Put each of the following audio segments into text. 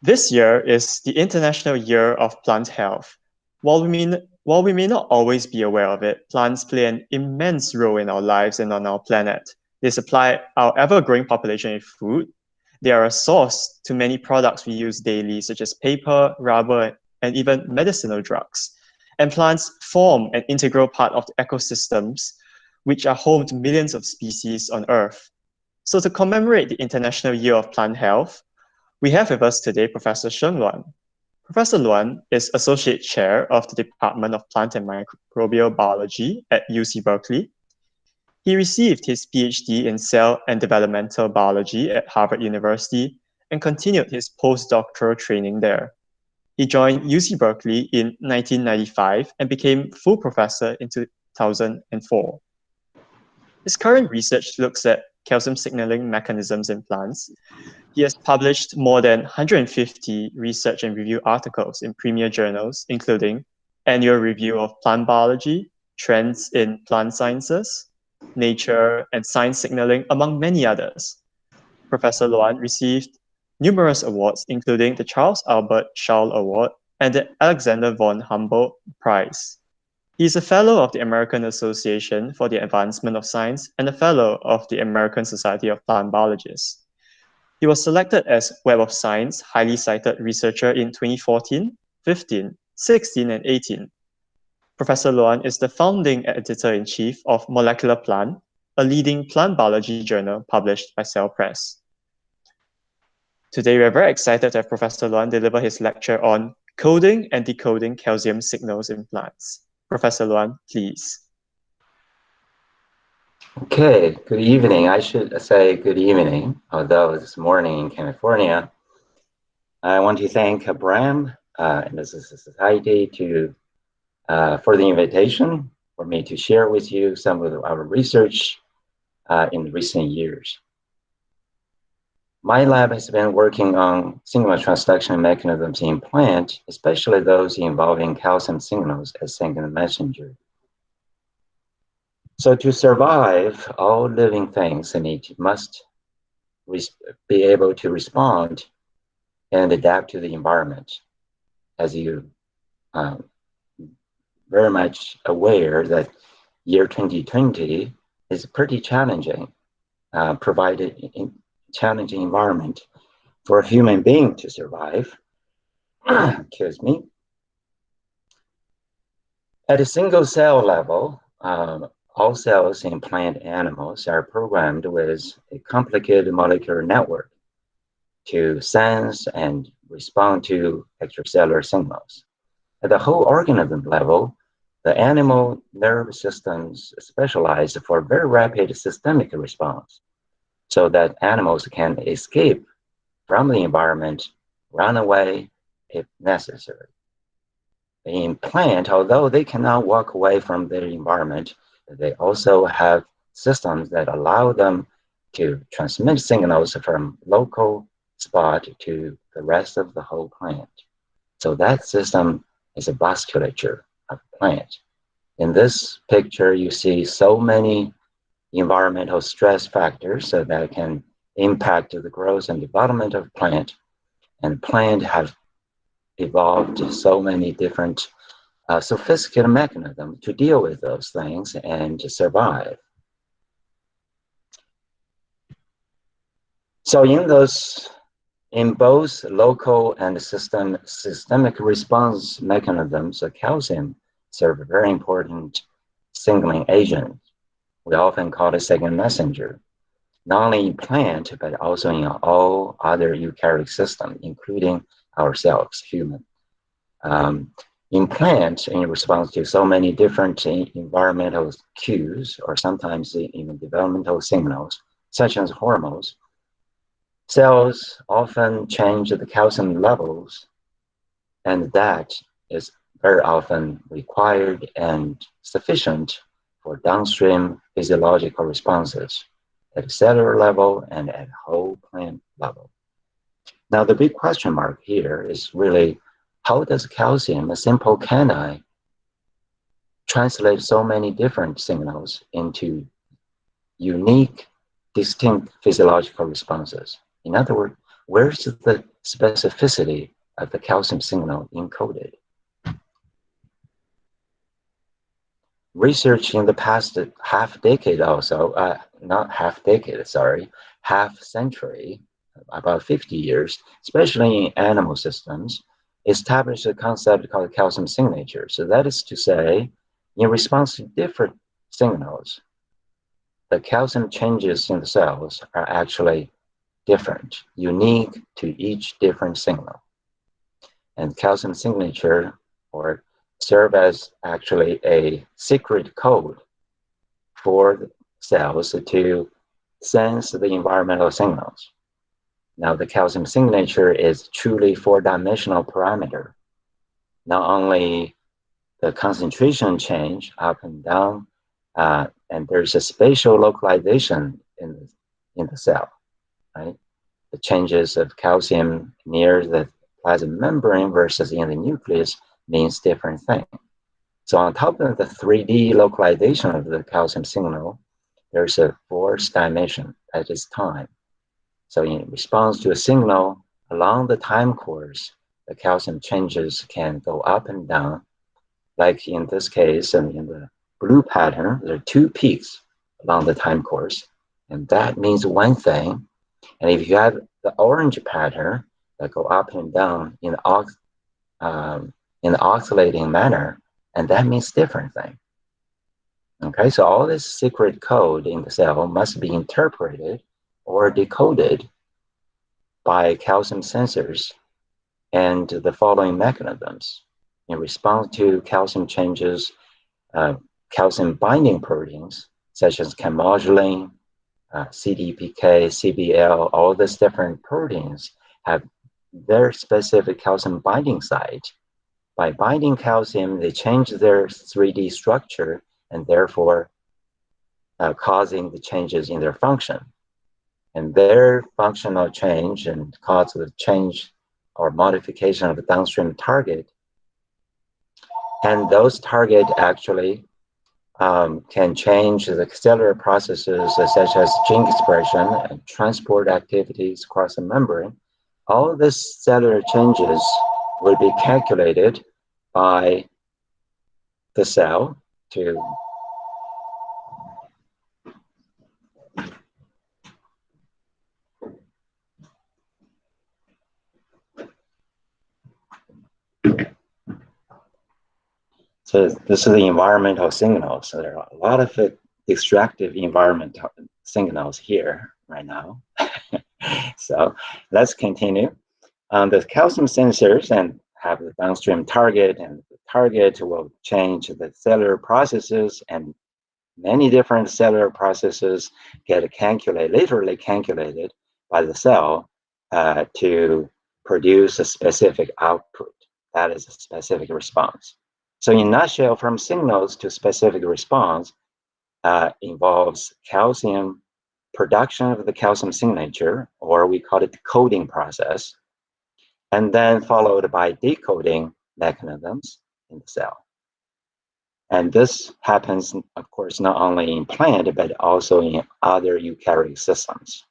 This year is the International Year of Plant Health. While we may not always be aware of it, plants play an immense role in our lives and on our planet. They supply our ever-growing population with food. They are a source to many products we use daily, such as paper, rubber, and even medicinal drugs. And plants form an integral part of the ecosystems, which are home to millions of species on Earth. So to commemorate the International Year of Plant Health, we have with us today Professor Sheng Luan. Professor Luan is Associate Chair of the Department of Plant and Microbial Biology at UC Berkeley. He received his PhD in Cell and Developmental Biology at Harvard University and continued his postdoctoral training there. He joined UC Berkeley in 1995 and became full professor in 2004. His current research looks at calcium signaling mechanisms in plants. He has published more than 150 research and review articles in premier journals, including Annual Review of Plant Biology, Trends in Plant Sciences, Nature, and Science Signaling, among many others. Professor Luan received numerous awards, including the Charles Albert Schall Award and the Alexander von Humboldt Prize. He is a Fellow of the American Association for the Advancement of Science and a Fellow of the American Society of Plant Biologists. He was selected as Web of Science highly cited researcher in 2014, 15, 16, and 18. Professor Luan is the founding editor-in-chief of Molecular Plant, a leading plant biology journal published by Cell Press. Today, we are very excited to have Professor Luan deliver his lecture on coding and decoding calcium signals in plants. Professor Luan, please. Okay, good evening. I should say good evening, although it's morning in California. I want to thank Bram and the Society for the invitation for me to share with you some of our research in recent years. My lab has been working on signal transduction mechanisms in plants, especially those involving calcium signals as signal messenger. So to survive, all living things must be able to respond and adapt to the environment. As you very much aware that year 2020 is pretty challenging, provided in challenging environment for a human being to survive. Excuse me. At a single cell level, all cells in plant animals are programmed with a complicated molecular network to sense and respond to extracellular signals. At the whole organism level, the animal nerve systems specialize for very rapid systemic response so that animals can escape from the environment, run away if necessary. In plant, although they cannot walk away from their environment, they also have systems that allow them to transmit signals from local spot to the rest of the whole plant. So that system is a vasculature of plant. In this picture, you see so many environmental stress factors that can impact the growth and development of plant. And plant have evolved so many different sophisticated mechanisms to deal with those things and to survive. So in both local and systemic response mechanisms, calcium serve a very important signaling agent. We often call it signal messenger, not only in plant, but also in all other eukaryotic systems, including ourselves, human. In plant, in response to so many different environmental cues, or sometimes even developmental signals, such as hormones, cells often change the calcium levels, and that is very often required and sufficient for downstream physiological responses at a cellular level and at whole plant level. Now, the big question mark here is really, how does calcium, a simple canine, translate so many different signals into unique, distinct physiological responses? In other words, where's the specificity of the calcium signal encoded? Research in the past half decade also, not half decade, sorry, half century, about 50 years, especially in animal systems, established a concept called calcium signature. So that is to say, in response to different signals, the calcium changes in the cells are actually different, unique to each different signal. And calcium signature, or serve as actually a secret code for the cells to sense the environmental signals. Now, the calcium signature is truly four-dimensional parameter. Not only the concentration change up and down, and there's a spatial localization in the cell, right? The changes of calcium near the plasma membrane versus in the nucleus means different thing. So on top of the 3D localization of the calcium signal, there's a fourth dimension, that is time. So in response to a signal along the time course, the calcium changes can go up and down. Like in this case, and in the blue pattern, there are two peaks along the time course, and that means one thing. And if you have the orange pattern that go up and down in the oscillating manner, and that means different thing. Okay, so all this secret code in the cell must be interpreted or decoded by calcium sensors and the following mechanisms. In response to calcium changes, calcium binding proteins such as chemodulin, CDPK, CBL, all these different proteins have their specific calcium binding site. By binding calcium, they change their 3D structure and therefore causing the changes in their function. And their functional change and cause the change or modification of the downstream target. And those targets actually can change the cellular processes such as gene expression and transport activities across the membrane. All of these cellular changes will be calculated by the cell to So this is the environmental signals. So there are a lot of extractive environmental signals here right now. So let's continue. The calcium sensors and have the downstream target, and the target will change the cellular processes, and many different cellular processes get calculated, literally calculated by the cell to produce a specific output. That is a specific response. So in a nutshell, from signals to specific response involves calcium production of the calcium signature, or we call it decoding process, and then followed by decoding mechanisms in the cell. And this happens, of course, not only in plant, but also in other eukaryotic systems.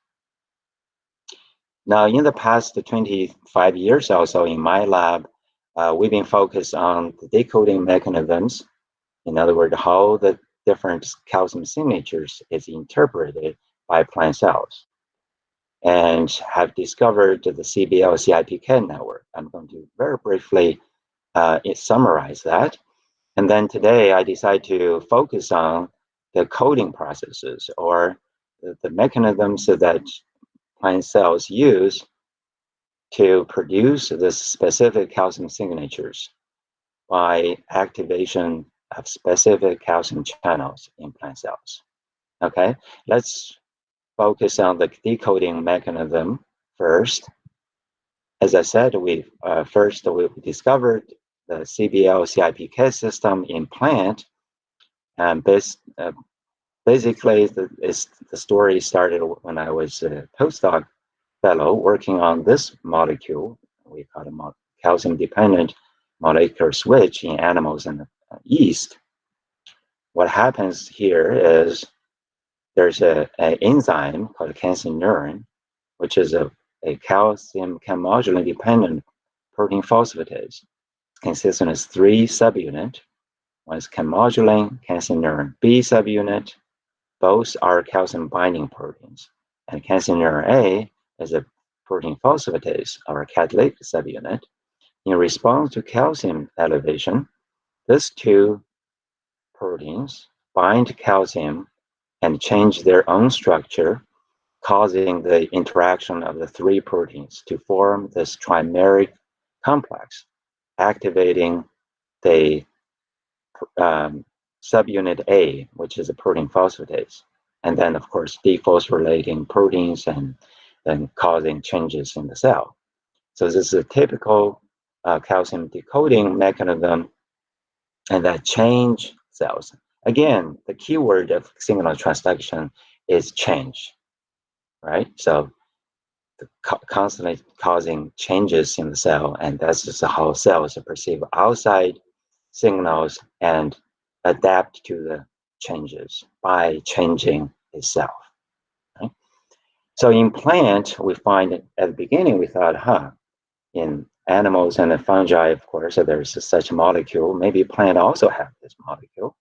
Now, in the past 25 years or so in my lab, we've been focused on the decoding mechanisms. In other words, how the different calcium signatures is interpreted by plant cells, and have discovered the CBL-CIPK network. I'm going to very briefly summarize that. And then today I decided to focus on the coding processes, or the mechanisms that plant cells use to produce the specific calcium signatures by activation of specific calcium channels in plant cells. Okay, let's focus on the decoding mechanism first. As I said, we discovered the CBL-CIPK system in plant, and basically the story started when I was a postdoc fellow working on this molecule. We call it calcium-dependent molecular switch in animals and yeast. What happens here is there's an enzyme called calcineurin, which is a a calcium chemomodulin dependent protein phosphatase consisting of 3 subunits. One is chemomodulin, calcineurin B subunit. Both are calcium binding proteins. And calcineurin A is a protein phosphatase, or catalytic subunit. In response to calcium elevation, these 2 proteins bind calcium and change their own structure, causing the interaction of the 3 proteins to form this trimeric complex, activating the subunit A, which is a protein phosphatase, and then, of course, dephosphorylating proteins and then causing changes in the cell. So this is a typical calcium decoding mechanism, and that change cells. Again, the keyword of signal transduction is change, right? So constantly causing changes in the cell, and that's just how cells perceive outside signals and adapt to the changes by changing itself. Right? So in plant, we find at the beginning, we thought, in animals and the fungi, of course, so there's such molecule. Maybe plant also have this molecule.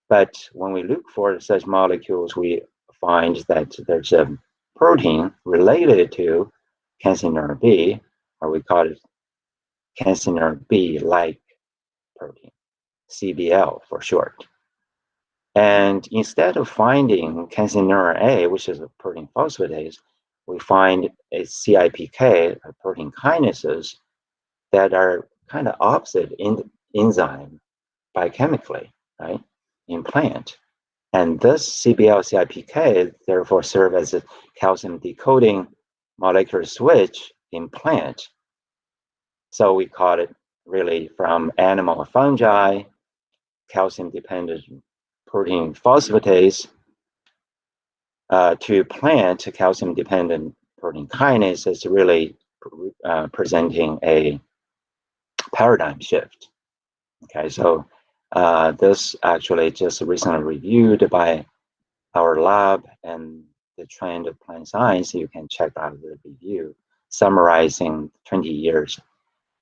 But when we look for such molecules, we find that there's a protein related to calcineurin B, or we call it calcineurin B-like protein, CBL for short. And instead of finding calcineurin A, which is a protein phosphatase, we find a CIPK, a protein kinases, that are kind of opposite in enzyme biochemically, right, in plant. And this CBL-CIPK therefore serve as a calcium decoding molecular switch in plant. So we call it really from animal or fungi, calcium-dependent protein phosphatase, to plant calcium-dependent protein kinase is really presenting a paradigm shift. Okay, so this actually just recently reviewed by our lab and the Trend of Plant Science. You can check out the review summarizing 20 years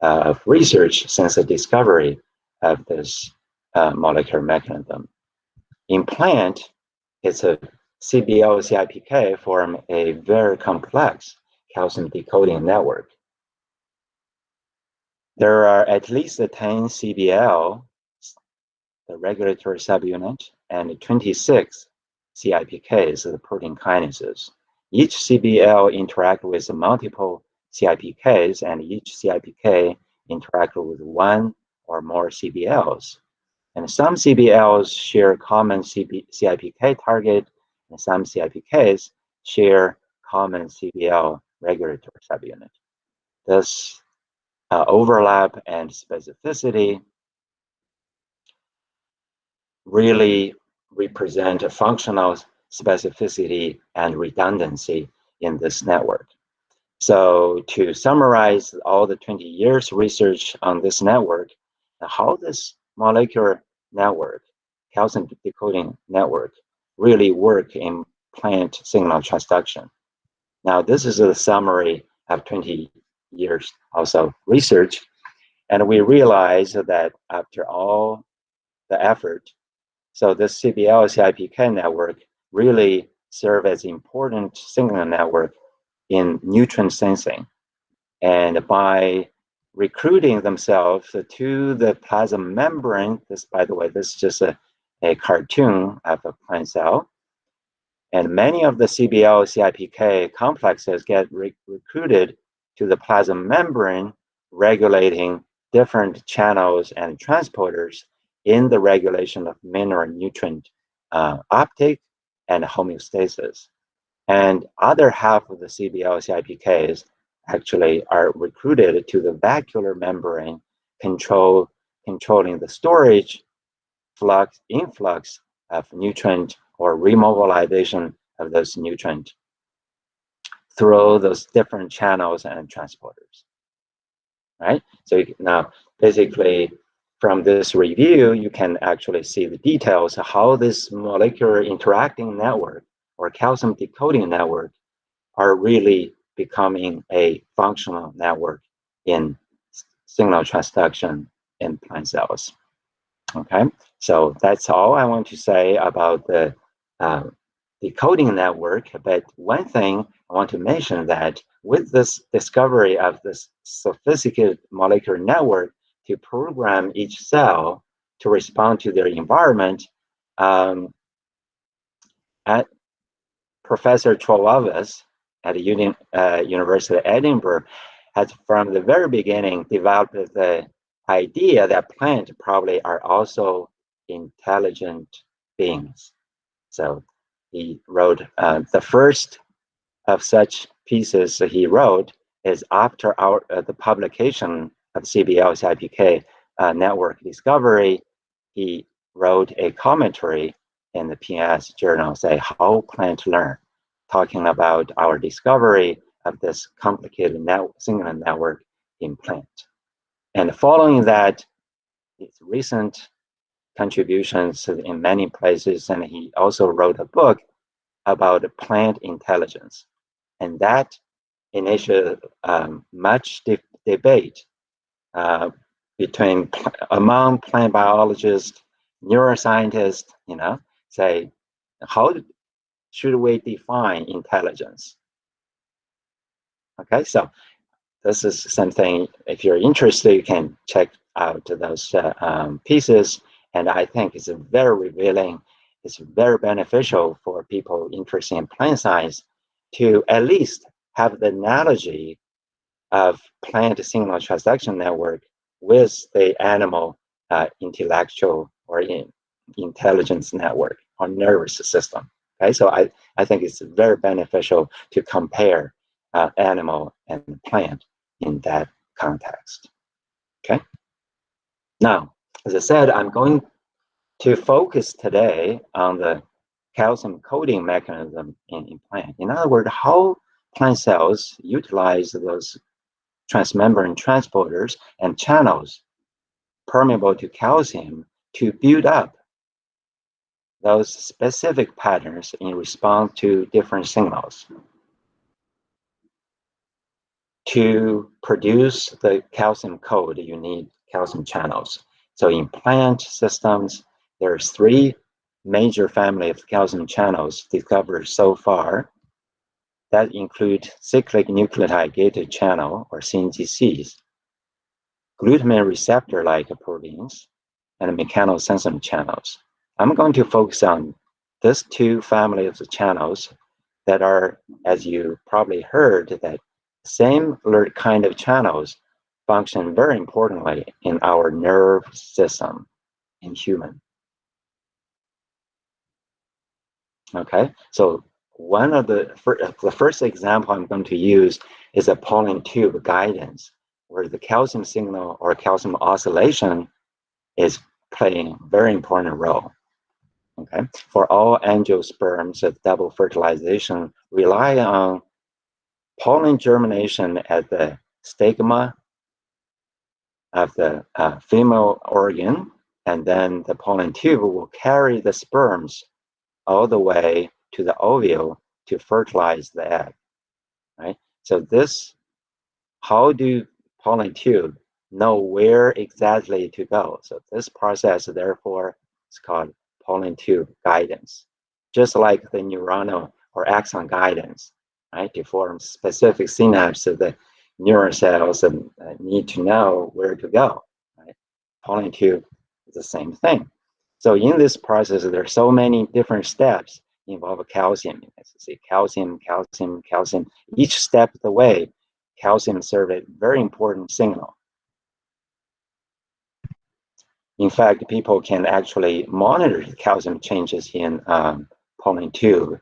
of research since the discovery of this molecular mechanism. In plant, it's a CBL-CIPK form a very complex calcium decoding network. There are at least 10 CBL, the regulatory subunit, and 26 CIPKs, the protein kinases. Each CBL interact with multiple CIPKs, and each CIPK interact with one or more CBLs. And some CBLs share common CIPK target, and some CIPKs share common CBL regulatory subunit. This overlap and specificity really represent a functional specificity and redundancy in this network. So to summarize all the 20 years research on this network, how this molecular network, calcium decoding network, really work in plant signal transduction. Now, this is a summary of 20 years also research, and we realized that after all the effort, so this CBL-CIPK network really serve as important signal network in nutrient sensing. And by recruiting themselves to the plasma membrane, this, by the way, this is just a cartoon of a plant cell. And many of the CBL-CIPK complexes get recruited to the plasma membrane, regulating different channels and transporters in the regulation of mineral nutrient uptake and homeostasis. And other half of the CBL-CIPKs actually are recruited to the vacuolar membrane, controlling the storage, influx of nutrient or remobilization of those nutrient through those different channels and transporters, right? So now, basically, from this review, you can actually see the details of how this molecular interacting network or calcium decoding network are really becoming a functional network in signal transduction in plant cells. Okay, so that's all I want to say about the decoding network. But one thing I want to mention that with this discovery of this sophisticated molecular network to program each cell to respond to their environment, at Professor Trolavis at the University of Edinburgh has from the very beginning developed the idea that plants probably are also intelligent beings. So he wrote the first of such pieces he wrote is after the publication of CBL-CIPK network discovery. He wrote a commentary in the PNAS journal, say how plants learn, talking about our discovery of this complicated signal network in plant. And following that, his recent contributions in many places, and he also wrote a book about plant intelligence. And that initiated much debate among plant biologists, neuroscientists, say, how should we define intelligence? Okay, so this is something, if you're interested, you can check out those pieces. And I think it's very revealing. It's very beneficial for people interested in plant science to at least have the analogy of plant signal transduction network with the animal intellectual or intelligence network or nervous system. Okay, so I think it's very beneficial to compare animal and plant in that context. Okay. Now, as I said, I'm going to focus today on the calcium coding mechanism in plant. In other words, how plant cells utilize those transmembrane transporters and channels permeable to calcium to build up those specific patterns in response to different signals to produce the calcium code. You need calcium channels. So in plant systems, there's 3 major family of calcium channels discovered so far that include cyclic nucleotide gated channel or CNGCs, glutamate receptor-like proteins, and mechanosensor channels. I'm going to focus on these 2 families of channels that are, as you probably heard, that same kind of channels function very importantly in our nerve system in human. Okay, so one of the first example I'm going to use is a pollen tube guidance, where the calcium signal or calcium oscillation is playing a very important role. Okay, for all angiosperms, double fertilization rely on pollen germination at the stigma of the female organ, and then the pollen tube will carry the sperms all the way to the ovule to fertilize the egg, right? So this, how do pollen tube know where exactly to go? So this process, therefore, is called pollen tube guidance, just like the neuronal or axon guidance, right? To form specific synapses, the neuron cells need to know where to go, right? Pollen tube is the same thing. So in this process, there are so many different steps involve calcium. As you see, calcium, calcium, calcium. Each step of the way, calcium serves a very important signal. In fact, people can actually monitor calcium changes in pollen tube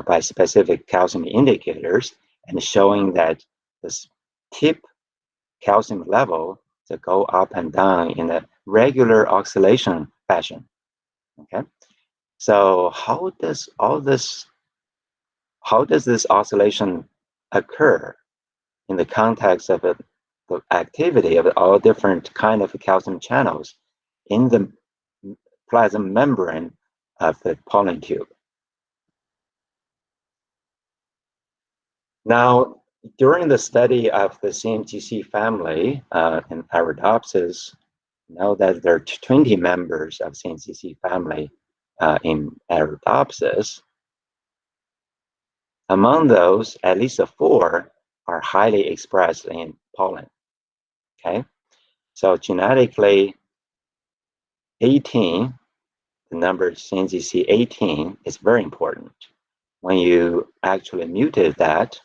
by specific calcium indicators, and showing that this tip calcium level to go up and down in a regular oscillation fashion. Okay, so how does this oscillation occur in the context of the activity of all different kind of calcium channels in the plasma membrane of the pollen tube? Now, During the study of the CMGC family in Arabidopsis, know that there are 20 members of CMGC family in Arabidopsis. Among those, at least 4 are highly expressed in pollen. Okay, so genetically, 18, the number CNGC 18 is very important. When you actually mutate that,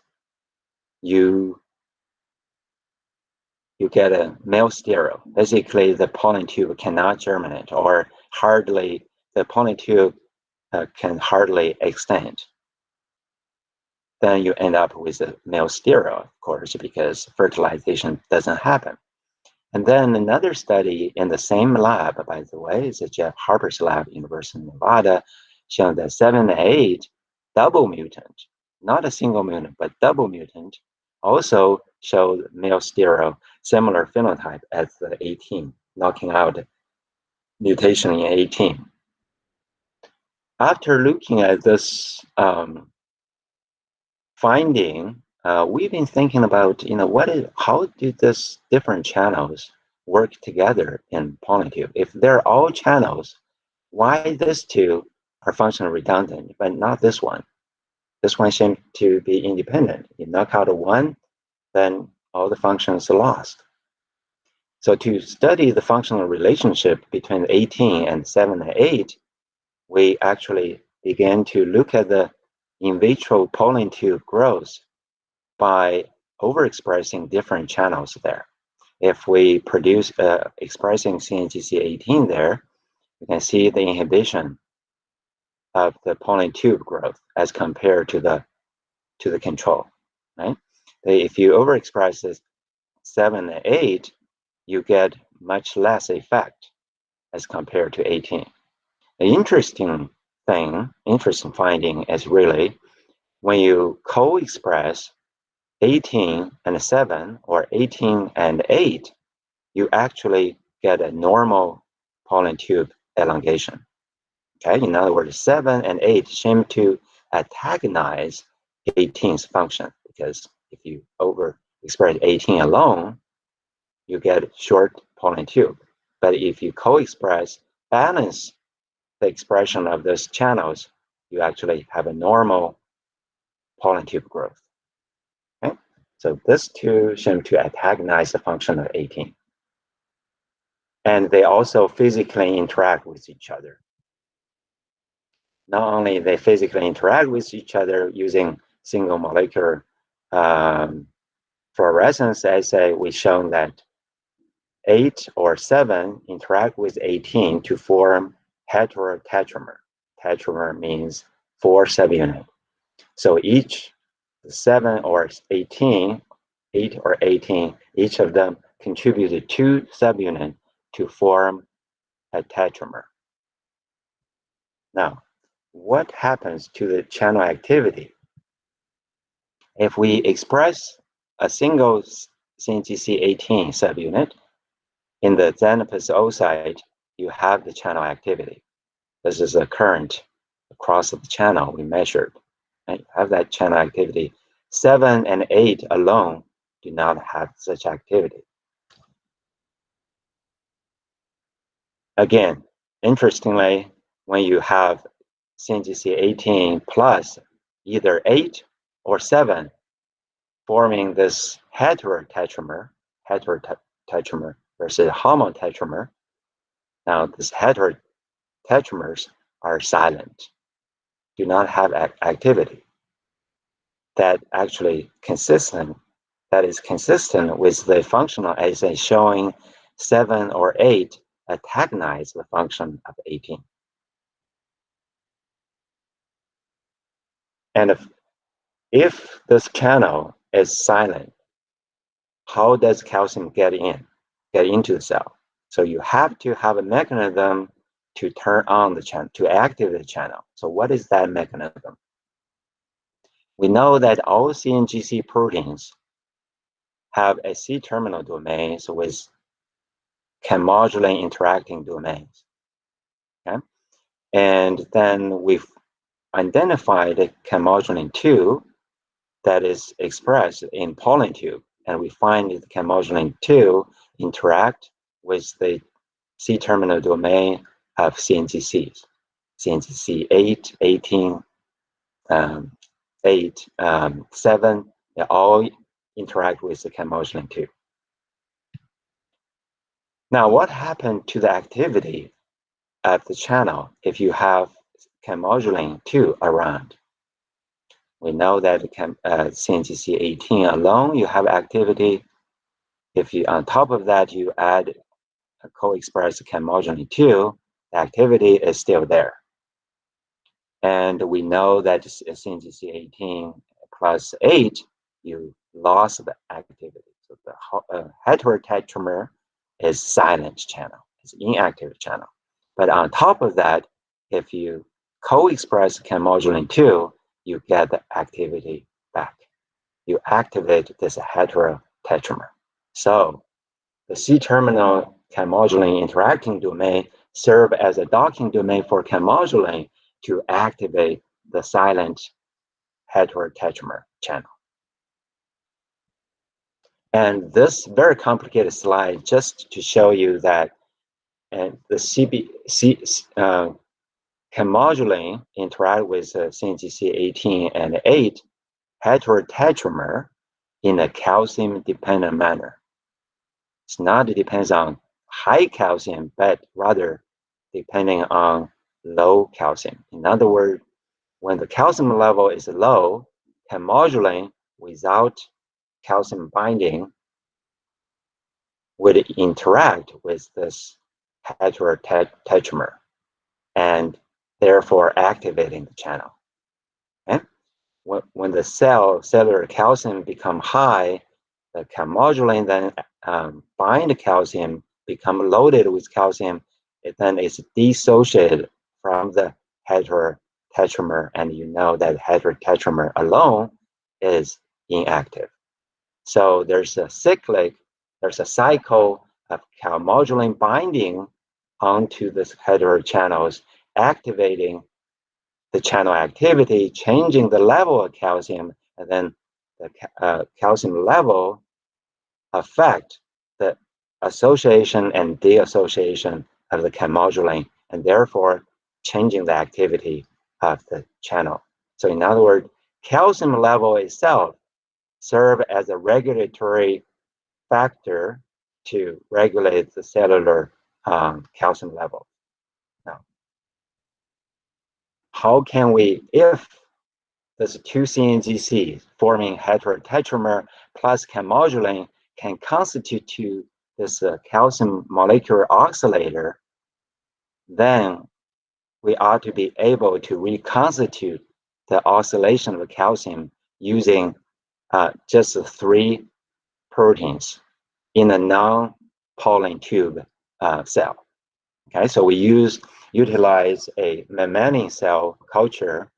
you get a male stereo. Basically, the pollen tube cannot germinate, or hardly, the pollen tube can hardly extend. Then you end up with a male stereo, of course, because fertilization doesn't happen. And then another study in the same lab, by the way, is Jeff Harper's lab, University of Nevada, showing that 7 and 8 double mutant, not a single mutant, but double mutant, also showed male stereo, similar phenotype as the 18, knocking out mutation in 18. After looking at this finding, we've been thinking about, how do these different channels work together in pollen tube? If they're all channels, why these 2 are functionally redundant, but not this one? This one seems to be independent. You knock out one, then all the functions are lost. So to study the functional relationship between 18 and 7 and 8, we actually began to look at the in vitro pollen tube growth by overexpressing different channels there. If we produce expressing CNGC 18 there, you can see the inhibition of the pollen tube growth as compared to the control, right? If you overexpress this 7 and 8, you get much less effect as compared to 18. The interesting finding is really when you co-express 18 and 7 or 18 and 8, you actually get a normal pollen tube elongation. Okay, in other words, 7 and 8 seem to antagonize 18's function, because if you overexpress 18 alone, you get short pollen tube. But if you co-express, balance the expression of those channels, you actually have a normal pollen tube growth. Okay? So these 2 seem to antagonize the function of 18. And they also physically interact with each other. Not only they physically interact with each other using single molecular fluorescence assay, we've shown that 8 or 7 interact with 18 to form heterotetramer. Tetramer means 4 subunit. So each 7 or 18, 8 or 18, each of them contributed 2 subunits to form a tetramer. Now, what happens to the channel activity? If we express a single CNGC 18 subunit in the Xanthopus oocyte, you have the channel activity. This is a current across the channel we measured. Right? You have that channel activity. 7 and 8 alone do not have such activity. Again, interestingly, when you have CNGC 18 plus either 8 or 7 forming this heterotetramer versus homotetramer, now these heterotetramers are silent, do not have activity. That is consistent with the functional assay showing 7 or 8 antagonize the function of 18. And if this channel is silent, how does calcium get into the cell? So you have to have a mechanism to turn on the channel, to activate the channel. So what is that mechanism? We know that all CNGC proteins have a C-terminal domains with chemodulin interacting domains. Okay? And then we've identified chemodulin 2 that is expressed in pollen tube, and we find the chemodulin 2 interact with the C-terminal domain of CNGCs, CNGC 8, 18, 8, 7, they all interact with the chemodulin 2. Now, what happened to the activity of the channel if you have chemodulin 2 around? We know that CNGC 18 alone, you have activity. If you, on top of that, you add a co-expressed chemodulin 2, the activity is still there. And we know that CNGC 18 plus 8, you lost the activity. So the heterotetramer is silent channel, it's inactive channel. But on top of that, if you co-express chemodulin 2, you get the activity back. You activate this heterotetramer. So the C-terminal chemodulin interacting domain serve as a docking domain for chemodulin to activate the silent heterotetramer channel. And this very complicated slide just to show you that the chemodulin interact with CNGC 18 and 8 heterotetramer in a calcium-dependent manner. It's not depends on high calcium, but rather depending on low calcium. In other words, when the calcium level is low, chemodulin without calcium binding would interact with this heterotetramer and therefore activating the channel. Okay? When the cellular calcium become high, the chemodulin then bind calcium, become loaded with calcium, it then is dissociated from the heterotetramer, and you know that heterotetramer alone is inactive. So there's a cycle of chemodulin binding onto this hetero channels, activating the channel activity, changing the level of calcium, and then the calcium level affect the association and deassociation of the chemodulin, and therefore changing the activity of the channel. So in other words, calcium level itself serve as a regulatory factor to regulate the cellular calcium level. Now, how can we, if there's two CNGCs forming heterotetramer plus chemodulin can constitute to this calcium molecular oscillator, then we ought to be able to reconstitute the oscillation of calcium using just 3 proteins in a non-pollen tube cell. Okay, so we utilize a mammalian cell culture,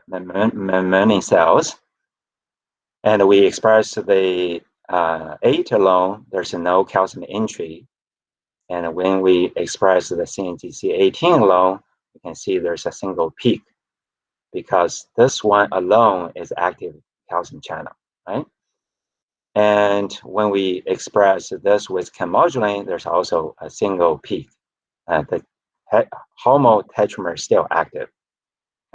mammalian cells, and we express the 8 alone, there's no calcium entry. And when we express the CNGC 18 alone, you can see there's a single peak because this one alone is active calcium channel, right? And when we express this with chemodulin, there's also a single peak. The homotetramer is still active.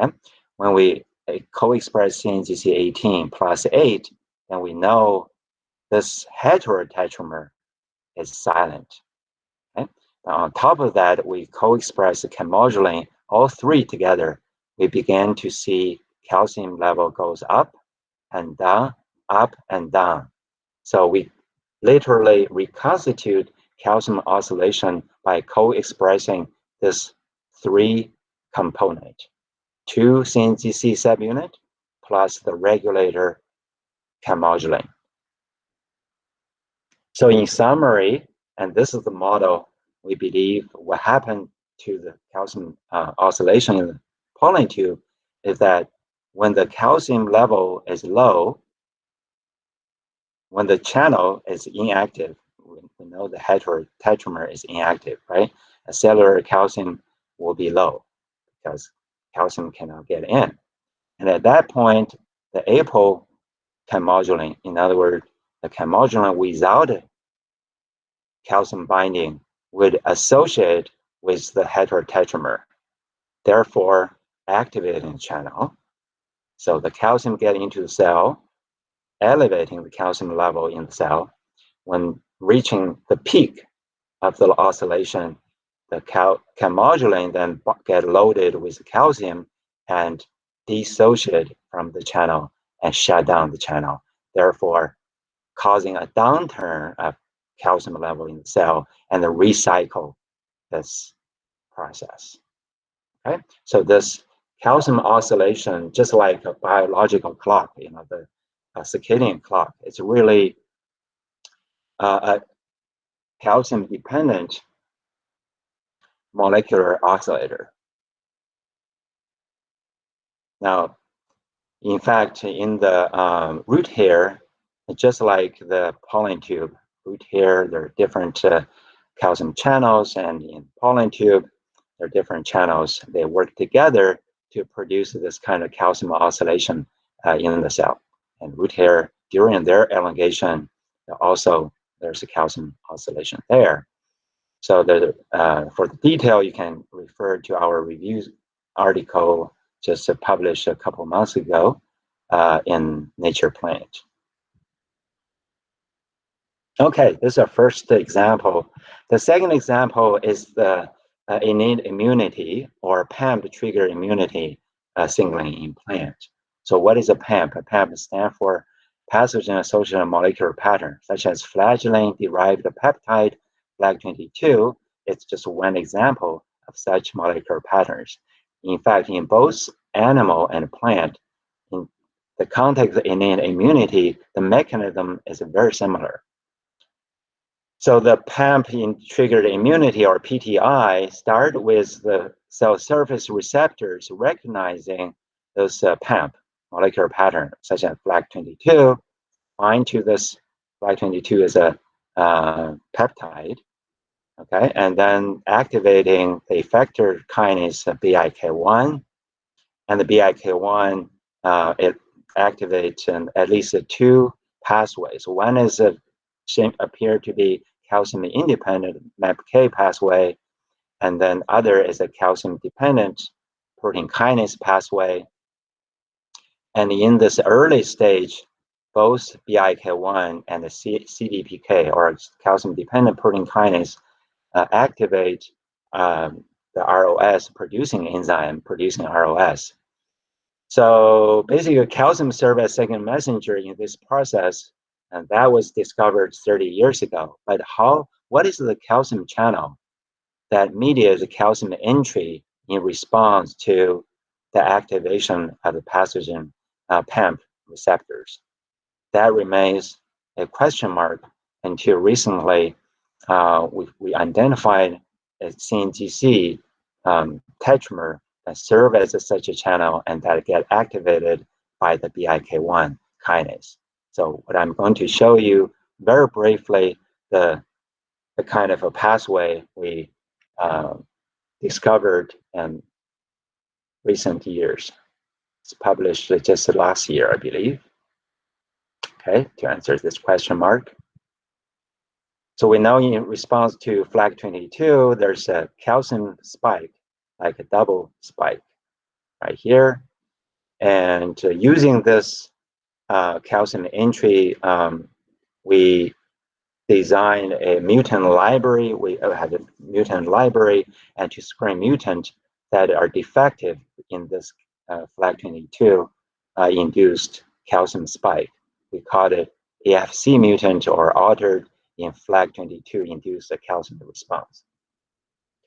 Okay? When we co-express CNGC 18 plus 8, then we know this heterotetramer is silent. Okay? Now, on top of that, we co-express the chemodulin, all 3 together. We begin to see calcium level goes up and down, up and down. So we literally reconstitute calcium oscillation by co-expressing this 3 component, 2 CNGC subunit plus the regulator chemodulin. So in summary, and this is the model, we believe what happened to the calcium oscillation in the pollen tube is that when the calcium level is low, when the channel is inactive, we know the heterotetramer is inactive, right? A cellular calcium will be low because calcium cannot get in. And at that point, the apo chemodulin, in other words, the chemodulin without calcium binding, would associate with the heterotetramer, therefore activating the channel. So the calcium getting into the cell, elevating the calcium level in the cell. When reaching the peak of the oscillation, the chemodulin then get loaded with calcium and dissociate from the channel and shut down the channel, therefore causing a downturn of calcium level in the cell and then recycle this process. Okay, so this calcium oscillation, just like a biological clock, the circadian clock, it's really a calcium-dependent molecular oscillator. Now, in fact, in the root hair, just like the pollen tube, root hair, there are different calcium channels, and in pollen tube, there are different channels. They work together to produce this kind of calcium oscillation in the cell. And root hair, during their elongation, also there's a calcium oscillation there. So for the detail, you can refer to our review article just published a couple months ago in Nature Plant. Okay, this is our first example. The second example is the innate immunity or PAMP trigger immunity signaling in plant. So what is a PAMP? A PAMP stands for pathogen-associated molecular pattern, such as flagellin-derived peptide, FLAG22. It's just one example of such molecular patterns. In fact, in both animal and plant, in the context of innate immunity, the mechanism is very similar. So the PAMP triggered immunity, or PTI, start with the cell surface receptors recognizing those PAMP molecular pattern, such as FLAG22, bind to this. FLAG22 is a peptide, okay, and then activating the effector kinase BIK1, and the BIK1 it activates at least two pathways. One is appear to be calcium independent MAPK pathway, and then other is a calcium dependent protein kinase pathway. And in this early stage, both BIK1 and the CDPK, or calcium dependent protein kinase, activate the ROS producing enzyme producing ROS. So basically, calcium serves as second messenger in this process, and that was discovered 30 years ago. But what is the calcium channel that mediates the calcium entry in response to the activation of the pathogen PAMP receptors? That remains a question mark until recently we identified a CNGC tetramer that serve as such a channel and that get activated by the BIK1 kinase. So what I'm going to show you very briefly, the kind of a pathway we discovered in recent years. It's published just last year, I believe. Okay, to answer this question mark. So we know in response to FLAG22, there's a calcium spike, like a double spike right here. And using this calcium entry, we designed a mutant library. We had a mutant library and to screen mutants that are defective in this FLAG22 induced calcium spike. We called it AFC mutant, or altered in FLAG22 induced calcium response.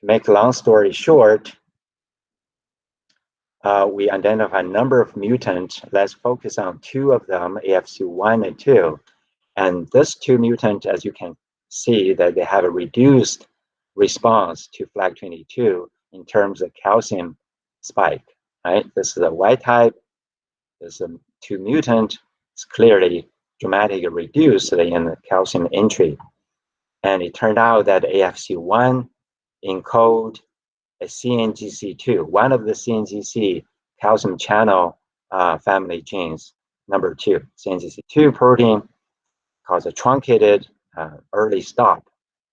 To make a long story short, we identified a number of mutants. Let's focus on two of them, AFC1 and 2. And these two mutants, as you can see, that they have a reduced response to FLAG22 in terms of calcium spike, right? This is a Y type. This is a 2 mutant. It's clearly dramatically reduced in the calcium entry. And it turned out that AFC1 encode a CNGC2, one of the CNGC calcium channel family genes number 2, CNCC2 protein causes a truncated early stop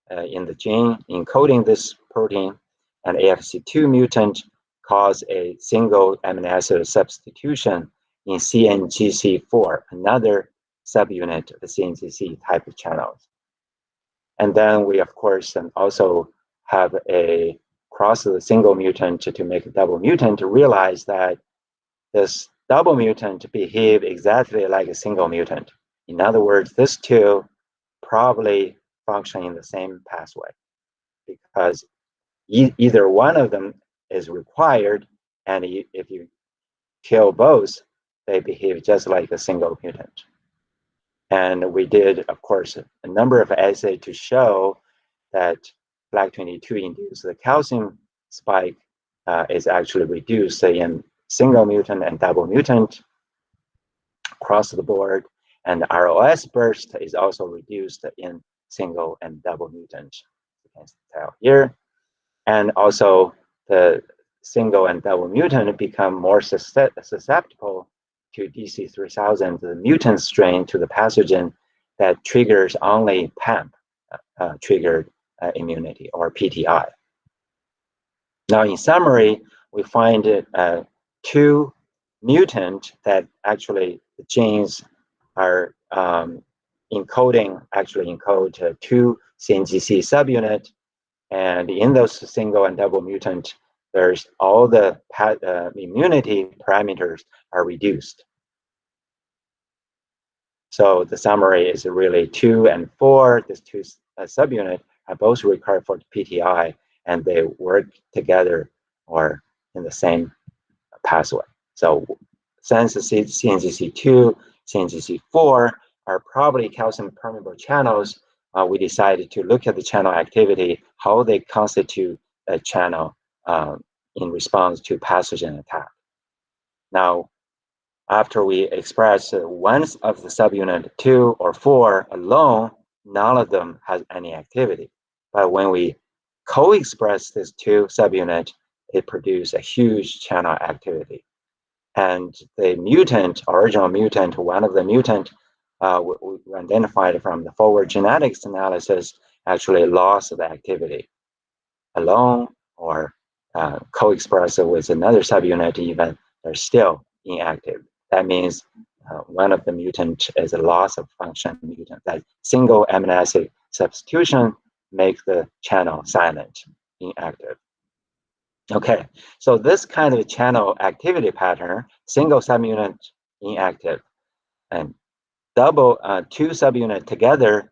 in the gene encoding this protein, and AFC2 mutant cause a single amino acid substitution in CNGC4, another subunit of the CNCC type of channels. And then we, of course, also have a cross of the single mutant to make a double mutant to realize that this double mutant behave exactly like a single mutant. In other words, these two probably function in the same pathway because either one of them is required, and if you kill both, they behave just like a single mutant. And we did, of course, a number of assays to show that BLAC22 induced the calcium spike is actually reduced in single mutant and double mutant across the board, and the ROS burst is also reduced in single and double mutant. You can tell here. And also the single and double mutant become more susceptible to DC3000, the mutant strain to the pathogen that triggers only PAMP triggered immunity, or PTI. Now, in summary, we find 2 mutant that actually the genes are encoding, actually encode 2 CNGC subunit. And in those single and double mutant, there's all the immunity parameters are reduced. So the summary is really 2 and 4, these 2 subunits are both required for PTI, and they work together or in the same pathway. So since CNCC2, CNCC4 are probably calcium permeable channels, we decided to look at the channel activity, how they constitute a channel in response to pathogen attack. Now, after we express one of the subunit 2 or 4 alone, none of them has any activity. But when we co-express this 2 subunit, it produces a huge channel activity. And the mutant, original mutant, one of the mutant we identified from the forward genetics analysis actually lost the activity alone or co-expressed with another subunit, even they're still inactive. That means one of the mutant is a loss of function mutant. That single amino acid substitution makes the channel silent, inactive. Okay, so this kind of channel activity pattern, single subunit inactive, and double 2 subunit together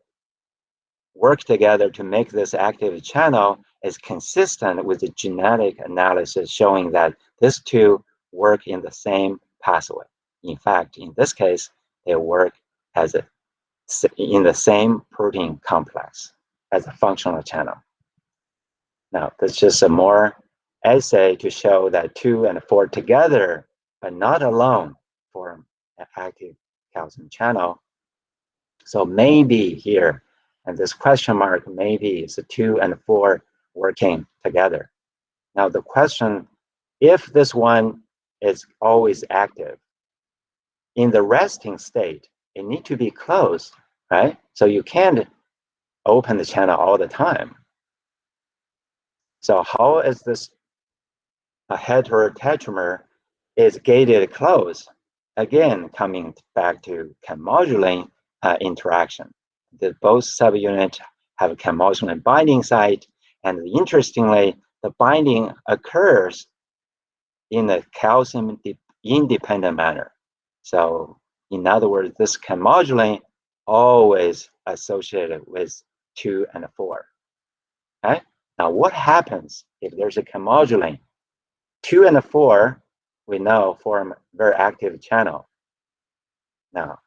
work together to make this active channel is consistent with the genetic analysis showing that these 2 work in the same pathway. In fact, in this case, they work as in the same protein complex as a functional channel. Now, that's just a more assay to show that 2 and 4 together, but not alone, form an active calcium channel. So maybe here, and this question mark, maybe it's 2 and 4 working together. Now the question, if this one is always active, in the resting state, it needs to be closed, right? So you can't open the channel all the time. So how is this a heterotetramer is gated closed? Again, coming back to chemodulin interaction. The both subunits have a chemodulin binding site, and interestingly, the binding occurs in a calcium independent manner. So in other words, this chemodulin always associated with 2 and 4. Okay? Now what happens if there's a chemodulin? 2 and 4, we know, form very active channel. Now,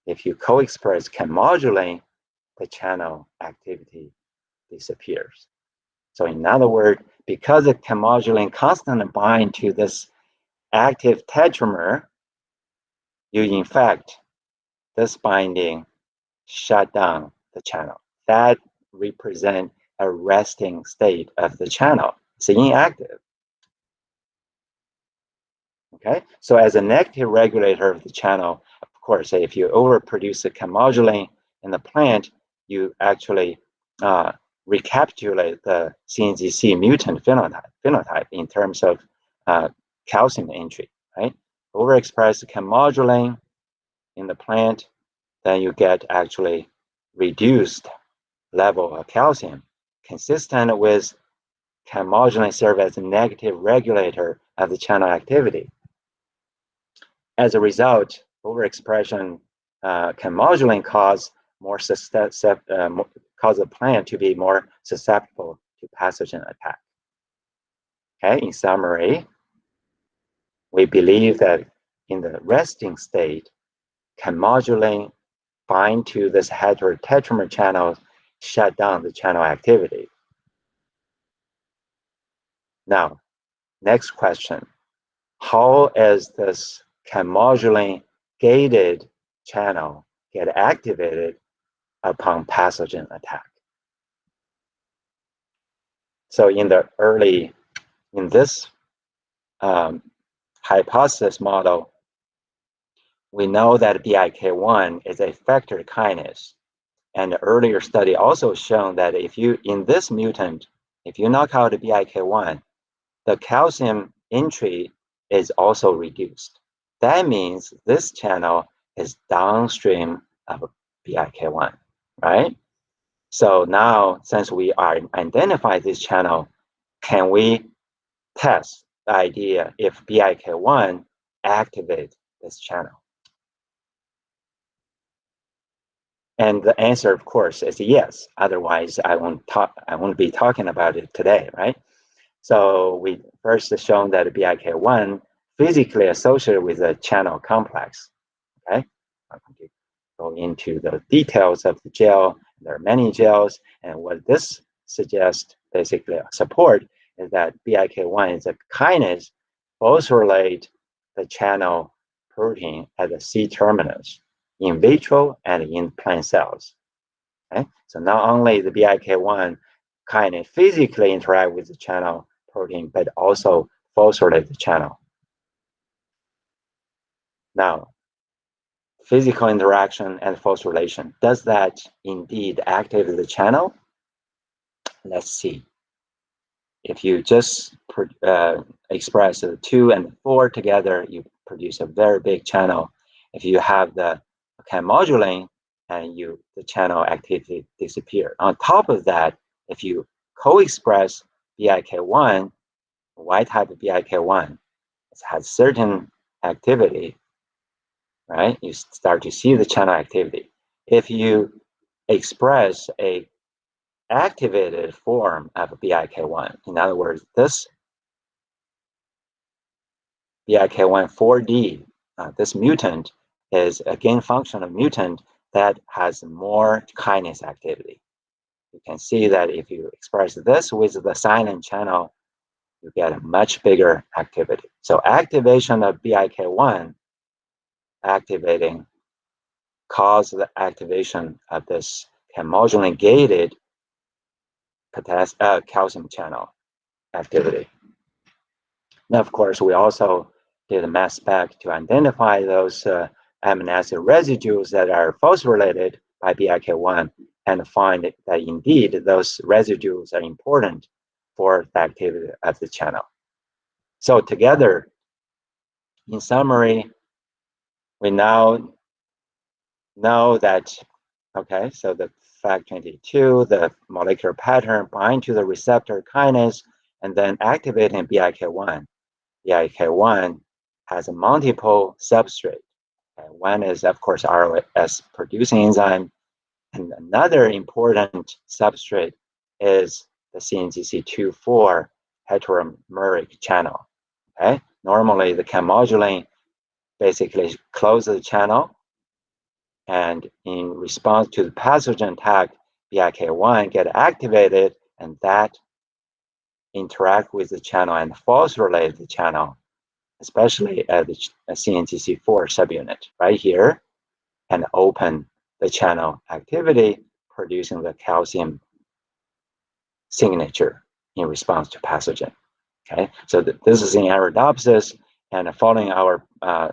if you co-express chemodulin, the channel activity disappears. So in other words, because the chemodulin constantly bind to this active tetramer, you in fact, this binding shut down the channel. That represents a resting state of the channel. It's inactive. Okay, so as a negative regulator of the channel, of course, if you overproduce the chemodulin in the plant, you actually recapitulate the CNGC mutant phenotype in terms of calcium entry, right? Overexpress the chemodulin in the plant, then you get actually reduced level of calcium, consistent with chemodulin serve as a negative regulator of the channel activity. As a result, overexpression chemodulin cause the plant to be more susceptible to pathogen attack. Okay, in summary, we believe that in the resting state, chemodulin bind to this heterotetramer channel, shut down the channel activity. Now, next question. How is this chemodulin gated channel get activated upon pathogen attack? So in this hypothesis model, we know that BIK1 is a effector kinase. And the earlier study also shown that in this mutant, if you knock out the BIK1, the calcium entry is also reduced. That means this channel is downstream of BIK1, right? So now, since we are identified this channel, can we test the idea if BIK1 activates this channel? And the answer, of course, is yes. Otherwise, I won't be talking about it today, right? So we first shown that BIK1 physically associated with the channel complex. Okay, I'm going to go into the details of the gel. There are many gels, and what this suggests, basically support, is that BIK1 is a kinase phosphorylate the channel protein at the C terminus in vitro and in plant cells. Okay, so not only the BIK1 kinase physically interact with the channel protein, but also phosphorylate the channel. Now, physical interaction and phosphorylation, does that indeed activate the channel? Let's see. If you just express the 2 and 4 together, you produce a very big channel. If you have the chemodulin, and the channel activity disappear. On top of that, if you co-express BIK1, Y type of BIK1, it has certain activity, right? You start to see the channel activity. If you express a activated form of BIK1, in other words, this BIK1 4D, this mutant is a gain function of mutant that has more kinase activity. You can see that if you express this with the silent channel, you get a much bigger activity. So activation of BIK1 activating cause the activation of this chemodulin gated calcium channel activity. Now, of course, we also did a mass spec to identify those amino acid residues that are phosphorylated by BIK1 and find that indeed those residues are important for the activity of the channel. So together, in summary, we now know that, okay, so the FAC22, the molecular pattern bind to the receptor kinase and then activating BIK1. BIK1 has a multiple substrate. And one is, of course, ROS producing enzyme. And another important substrate is the CNGC2-4 heteromeric channel. Okay? Normally, the chemodulin basically closes the channel, and in response to the pathogen attack, BIK1 get activated, and that interact with the channel and phosphorylate the channel, especially at the CNGC4 subunit right here, and open the channel activity, producing the calcium signature in response to pathogen. Okay, so this is in Arabidopsis, And following our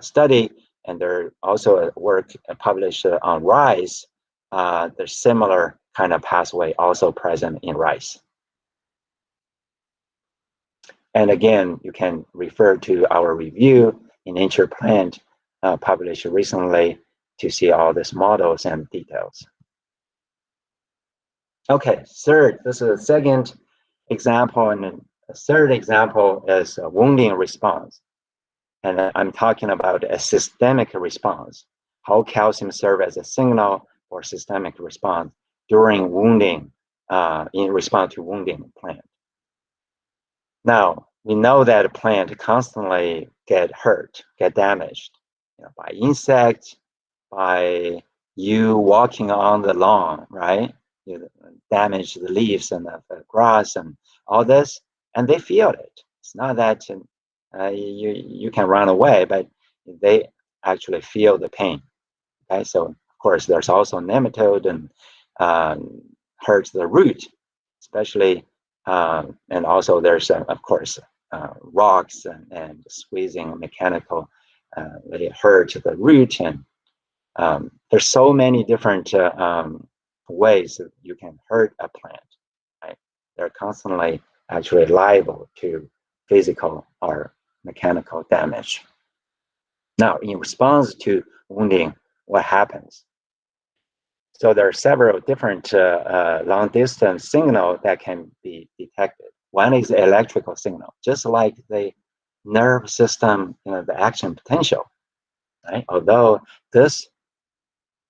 study, and there also a work published on rice, there's similar kind of pathway also present in rice. And again, you can refer to our review in Nature Plant published recently to see all these models and details. Okay, third, this is a second example, and a third example is a wounding response. And I'm talking about a systemic response, how calcium serves as a signal for systemic response during wounding, in response to wounding plant. Now, we know that a plant constantly get hurt, get damaged, by insects, by you walking on the lawn, right? You damage the leaves and the grass and all this, and they feel it. It's not that you can run away, but they actually feel the pain. Okay, so of course there's also nematode and hurts the root, especially, and also there's of course rocks and squeezing mechanical, they hurt the root, and there's so many different ways that you can hurt a plant. Right? They're constantly actually liable to physical or mechanical damage. Now, in response to wounding, what happens? So there are several different long-distance signals that can be detected. One is the electrical signal, just like the nerve system, the action potential. Right? Although this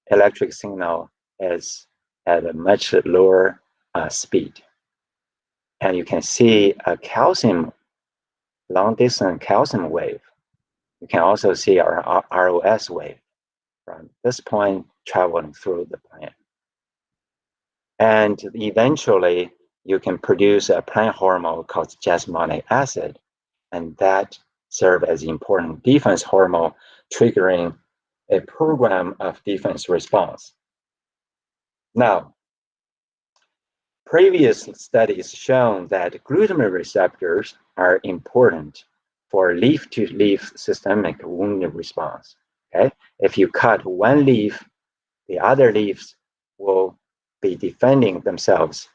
electric signal is at a much lower speed, and you can see a calcium, long-distance calcium wave. You can also see our ROS wave from this point traveling through the plant. And eventually, you can produce a plant hormone called jasmonic acid, and that serves as important defense hormone, triggering a program of defense response. Now, previous studies shown that glutamate receptors are important for leaf-to-leaf systemic wound response. Okay, if you cut one leaf, the other leaves will be defending themselves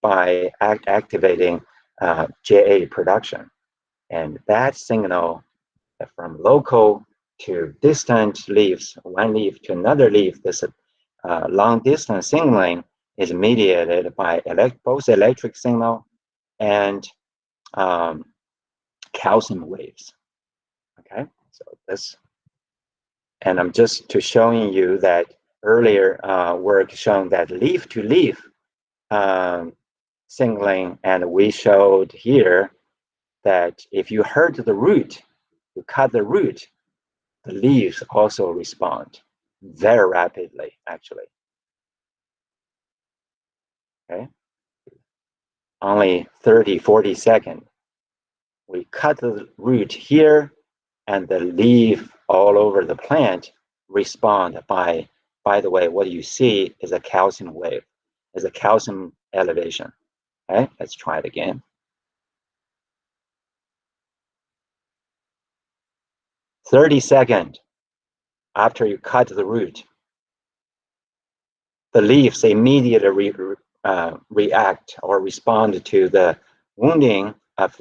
by activating JA production, and that signal from local to distant leaves, one leaf to another leaf, this long distance signaling is mediated by both electric signal and calcium waves. Okay, so this, and I'm just showing you that earlier work shown that leaf to leaf signaling, and we showed here that if you hurt the root, you cut the root, the leaves also respond very rapidly, actually. Okay, only 30, 40 seconds. We cut the root here, and the leaf all over the plant respond by the way, what you see is a calcium wave, is a calcium elevation. Okay, let's try it again. "30 seconds after you cut the root, the leaves immediately react or respond to the wounding of,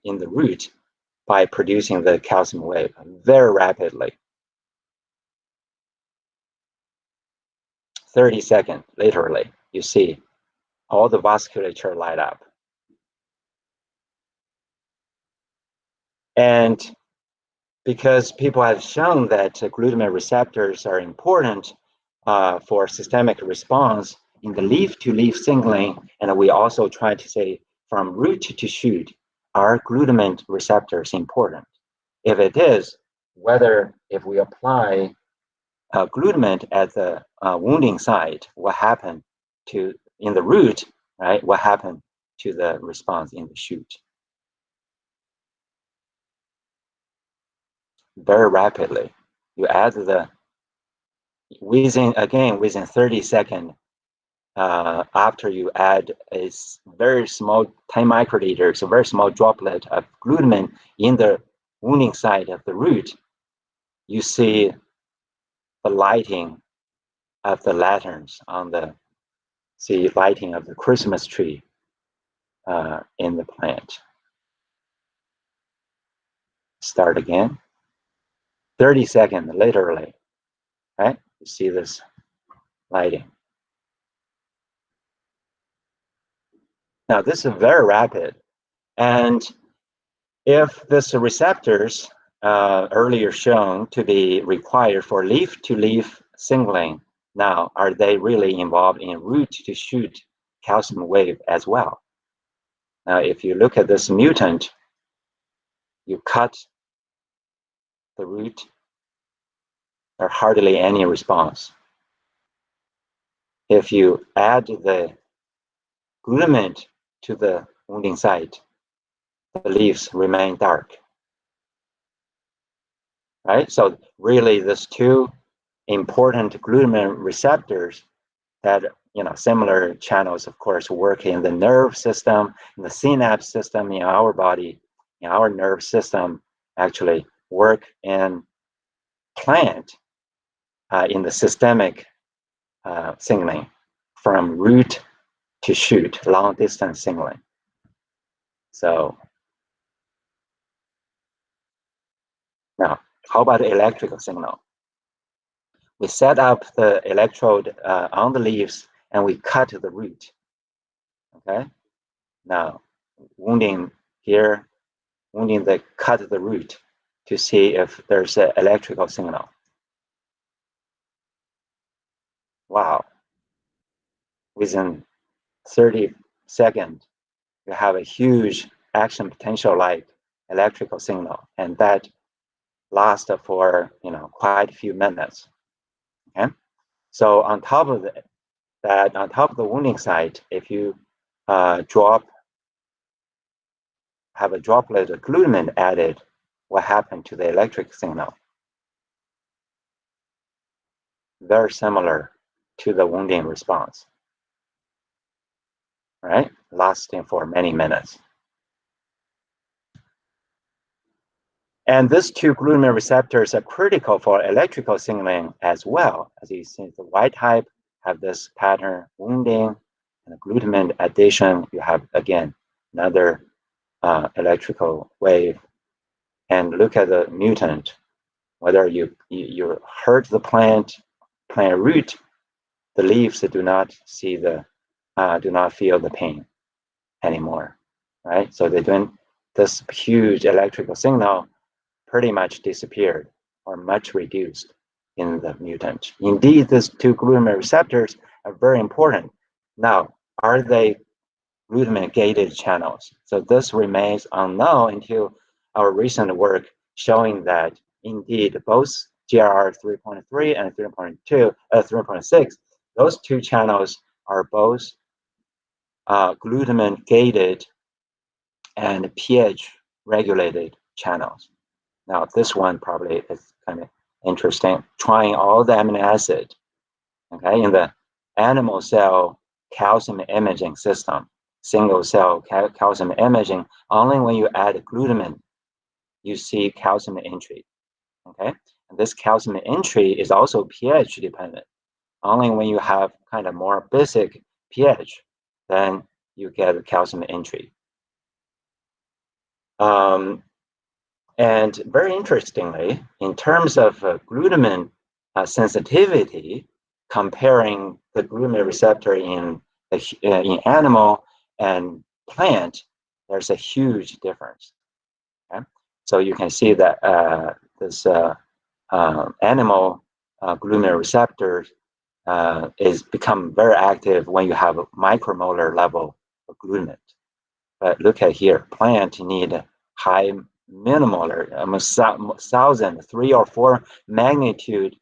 in the root by producing the calcium wave very rapidly. 30 seconds, literally, you see all the vasculature light up. And because people have shown that glutamate receptors are important for systemic response in the leaf-to-leaf signaling, and we also try to say from root to shoot, are glutamate receptors important? If it is, whether if we apply glutamate at the wounding site, what happened to in the root, right? What happened to the response in the shoot? Very rapidly. You add the within 30 seconds after you add a very small 10 microliters, a very small droplet of glutamate in the wounding site of the root, you see the lighting of the lanterns on the lighting of the Christmas tree in the plant. Start again. 30 seconds, literally, right? You see this lighting. Now, this is very rapid. And if this receptors earlier shown to be required for leaf-to-leaf signaling, now, are they really involved in root-to-shoot calcium wave as well? Now, if you look at this mutant, you cut the root, there's hardly any response. If you add the glutamate to the wounding site, the leaves remain dark. Right? So really, these two important glutamate receptors that, similar channels, of course, work in the nerve system, in the synapse system in our body, in our nerve system, actually work in plant in the systemic signaling from root to shoot, long distance signaling. So now, how about the electrical signal? We set up the electrode on the leaves and we cut the root. Okay. Now, wounding here, cut the root to see if there's an electrical signal. Wow. Within 30 seconds, you have a huge action potential like electrical signal, and that lasts for quite a few minutes. Okay. So on top of that, on top of the wounding site, if you have a droplet of glutamate added, what happened to the electric signal? Very similar to the wounding response, right? Lasting for many minutes. And these two glutamate receptors are critical for electrical signaling as well. As you see, the white type have this pattern wounding, and the glutamate addition, you have, again, another electrical wave. And look at the mutant, whether you hurt the plant root, the leaves do not feel the pain anymore, right? So this huge electrical signal pretty much disappeared or much reduced in the mutant. Indeed, these two glutamate receptors are very important. Now, are they glutamate-gated channels? So this remains unknown until our recent work showing that indeed both GRR 3.3 and 3.6, those two channels are both glutamate-gated and pH-regulated channels. Now, this one probably is kind of interesting. Trying all the amino acid, okay, in the animal cell calcium imaging system, single cell calcium imaging, only when you add glutamine, you see calcium entry, okay? And this calcium entry is also pH dependent. Only when you have kind of more basic pH, then you get calcium entry. And very interestingly, in terms of glutamine sensitivity, comparing the glutamate receptor in animal and plant, there's a huge difference. Okay? So you can see that this animal glutamate receptor is become very active when you have a micromolar level of glutamate. But look at here, plant need high millimolar, 1,000, 3 or 4 magnitude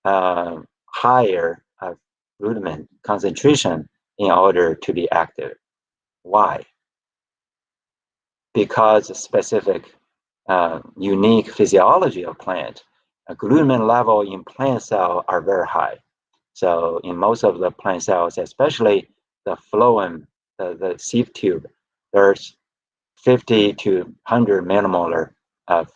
higher glutamate concentration in order to be active. Why? Because specific unique physiology of plant, glutamate level in plant cell are very high. So in most of the plant cells, especially the phloem, the sieve tube, there's 50 to 100 millimolar of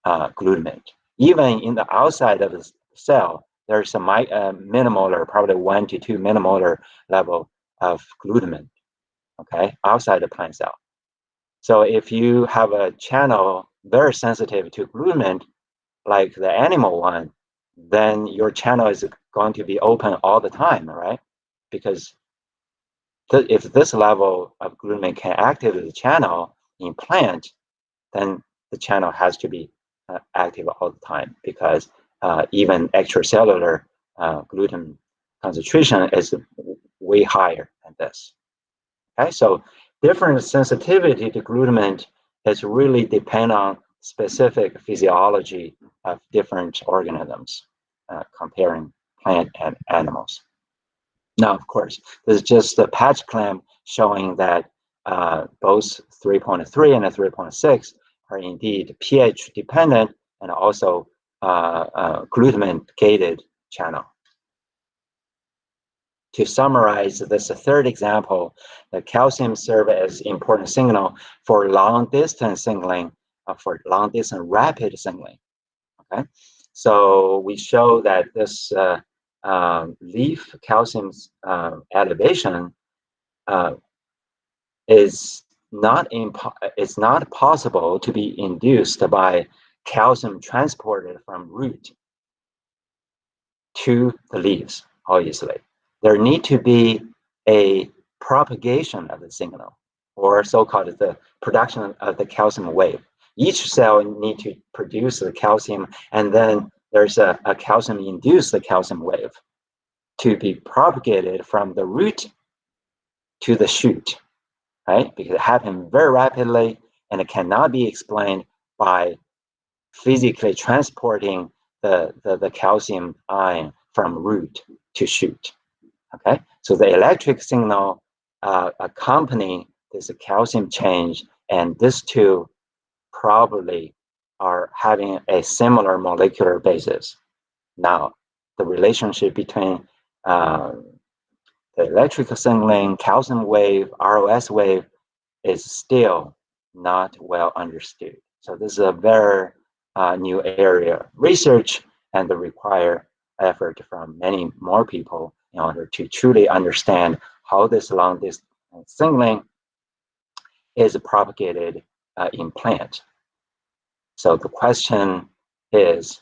glutamate. Even in the outside of the cell, there's a millimolar, probably 1 to 2 millimolar level of glutamate, okay, outside the plant cell. So if you have a channel very sensitive to glutamate, like the animal one, then your channel is going to be open all the time, right? Because if this level of glutamate can activate the channel in plant, then the channel has to be active all the time, because even extracellular gluten concentration is way higher than this. Okay, so different sensitivity to glutamate is really depend on specific physiology of different organisms, comparing plant and animals. Now, of course, this is just a patch clamp showing that both 3.3 and 3.6 are indeed pH dependent and also glutamate gated channel. To summarize this third example, the calcium serves as important signal for long distance signaling, for long distance rapid signaling. Okay, so we show that this leaf calcium elevation is not possible to be induced by calcium transported from root to the leaves, obviously. There need to be a propagation of the signal, or so-called the production of the calcium wave. Each cell need to produce the calcium, and then there's a calcium-induced calcium wave to be propagated from the root to the shoot, right? Because it happens very rapidly, and it cannot be explained by physically transporting the calcium ion from root to shoot. Okay, so the electric signal accompany this calcium change, and these two probably are having a similar molecular basis. Now, the relationship between the electrical signaling, calcium wave, ROS wave is still not well understood. So this is a very new area of research, and require effort from many more people in order to truly understand how this long distance signaling is propagated in plant. So the question is,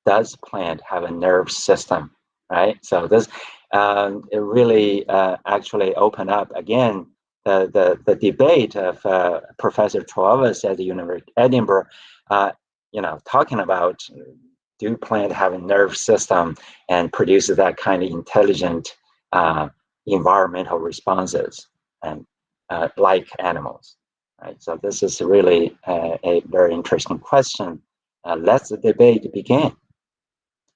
does plant have a nerve system, right? So this it really actually opened up again the debate of Professor Travis at the University of Edinburgh, talking about, do plant have a nerve system and produce that kind of intelligent environmental responses, and like animals, right? So this is really a very interesting question. Let's the debate begin.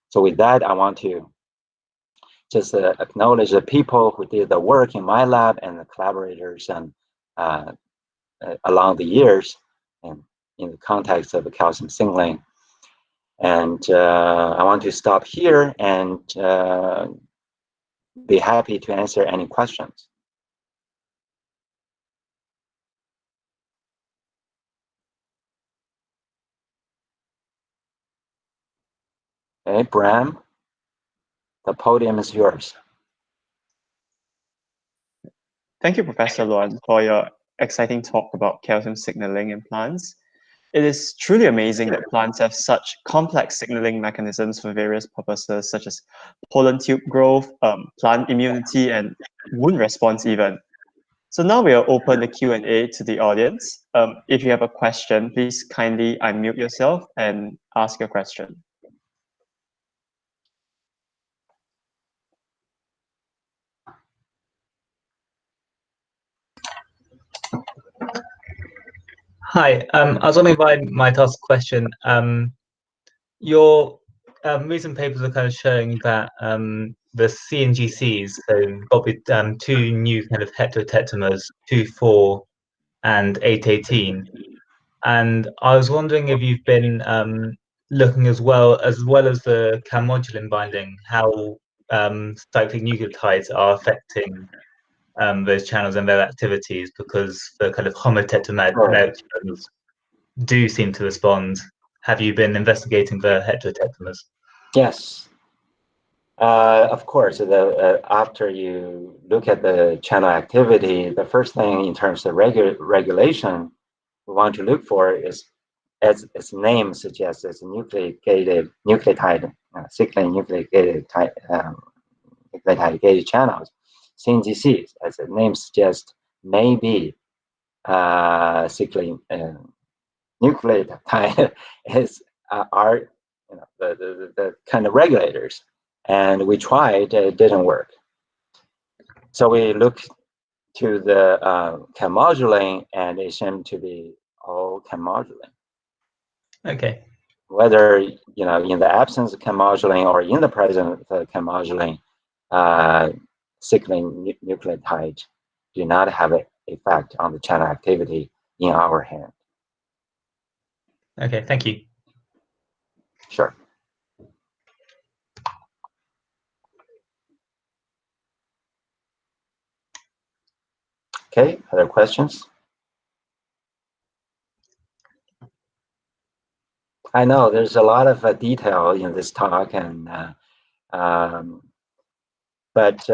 So with that, I want to just acknowledge the people who did the work in my lab and the collaborators and along the years, and in the context of the calcium signaling. And I want to stop here and be happy to answer any questions. Okay, Bram, the podium is yours. Thank you, Professor Luan, for your exciting talk about calcium signaling in plants. It is truly amazing that plants have such complex signaling mechanisms for various purposes, such as pollen tube growth, plant immunity, and wound response even. So now we'll open the Q&A to the audience. If you have a question, please kindly unmute yourself and ask your question. Hi, I was wondering if I might ask a question. Your recent papers are kind of showing that the CNGCs, so probably two new kind of heterotetramers, 2,4 and 8,18, and I was wondering if you've been looking as well as the calmodulin binding, how cyclic nucleotides are affecting those channels and their activities, because the kind of homotetrameric channels do seem to respond have you been investigating the heterotetramers? Yes. Of course, after you look at the channel activity, the first thing in terms of regulation we want to look for is, as its name suggests, it's nucleotide cyclic nucleotide gated channels. CNGCs, as the name suggests, may be cyclic nucleotide are the kind of regulators. And we tried, it didn't work. So we looked to the chemodulin, and it seemed to be all chemodulin. Okay. Whether, in the absence of chemodulin or in the presence of chemodulin, cyclic nucleotide do not have an effect on the channel activity in our hand. Okay, thank you. Sure. Okay, other questions? I know there's a lot of detail in this talk, and but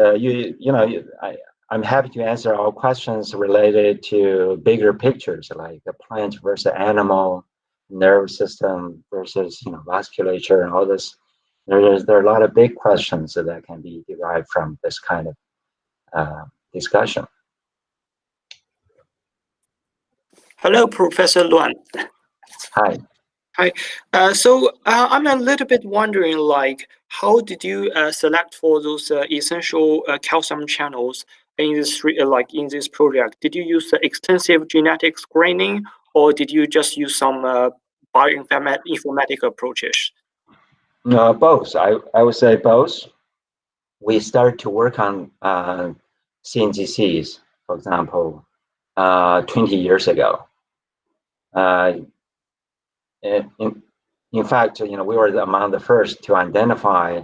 I'm happy to answer all questions related to bigger pictures, like the plant versus animal, nervous system versus vasculature, and all this. There are a lot of big questions that can be derived from this kind of discussion. Hello, Professor Luan. Hi. Hi. So I'm a little bit wondering, like, how did you select for those essential calcium channels in this in this project? Did you use extensive genetic screening, or did you just use some bioinformatic approaches? Both. I would say both. We started to work on CNGCs, for example, 20 years ago. In fact, we were among the first to identify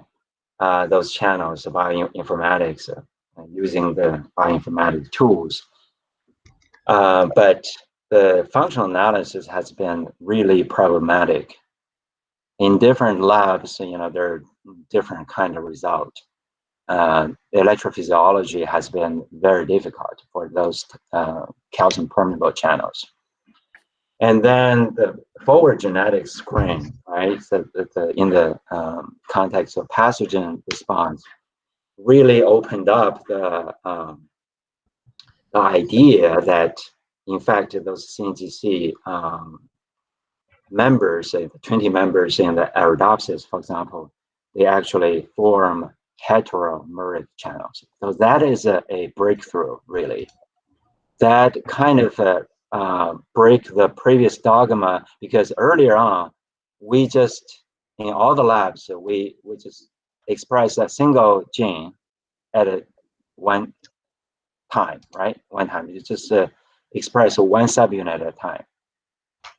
those channels of bioinformatics using the bioinformatics tools. But the functional analysis has been really problematic. In different labs, there are different kind of results. Electrophysiology has been very difficult for those calcium permeable channels. And then the forward genetic screen, right? So in the context of pathogen response, really opened up the idea that, in fact, those CNGC members, say the 20 members in the Arabidopsis, for example, they actually form heteromeric channels. So that is a breakthrough, really. That kind of break the previous dogma, because earlier on, we just, in all the labs, we just express a single gene at one time, right? One time, you just express one subunit at a time.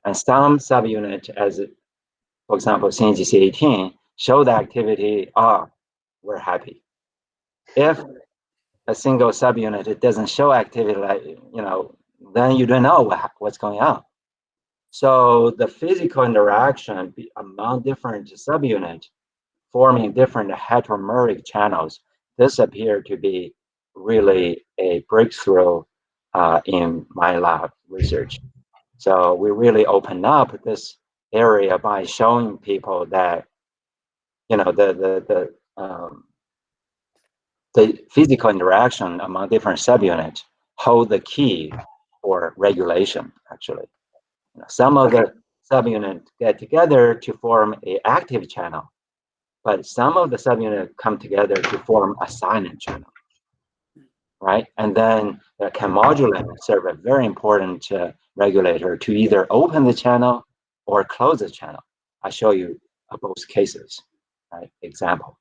And some subunit, as for example, CNGC18, show the activity, we're happy. If a single subunit, it doesn't show activity, like, then you don't know what's going on. So the physical interaction among different subunits forming different heteromeric channels, this appeared to be really a breakthrough in my lab research. So we really opened up this area by showing people that, the physical interaction among different subunits hold the key for regulation, actually. Some of the subunits get together to form an active channel, but some of the subunits come together to form a silent channel, right? And then the chemodulin serve a very important regulator to either open the channel or close the channel. I show you both cases, right? Example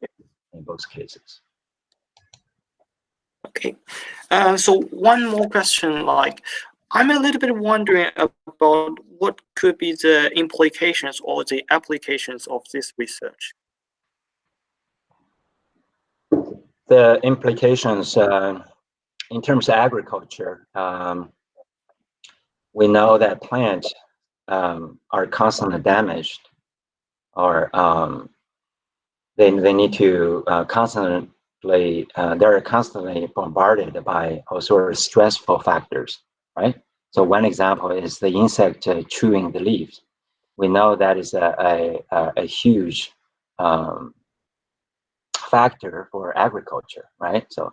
in both cases. Okay, so one more question, like, I'm a little bit wondering about what could be the implications or the applications of this research. The implications in terms of agriculture, we know that plants are constantly damaged or they need to they're constantly bombarded by all sorts of stressful factors, right? So one example is the insect chewing the leaves. We know that is a huge factor for agriculture, right? So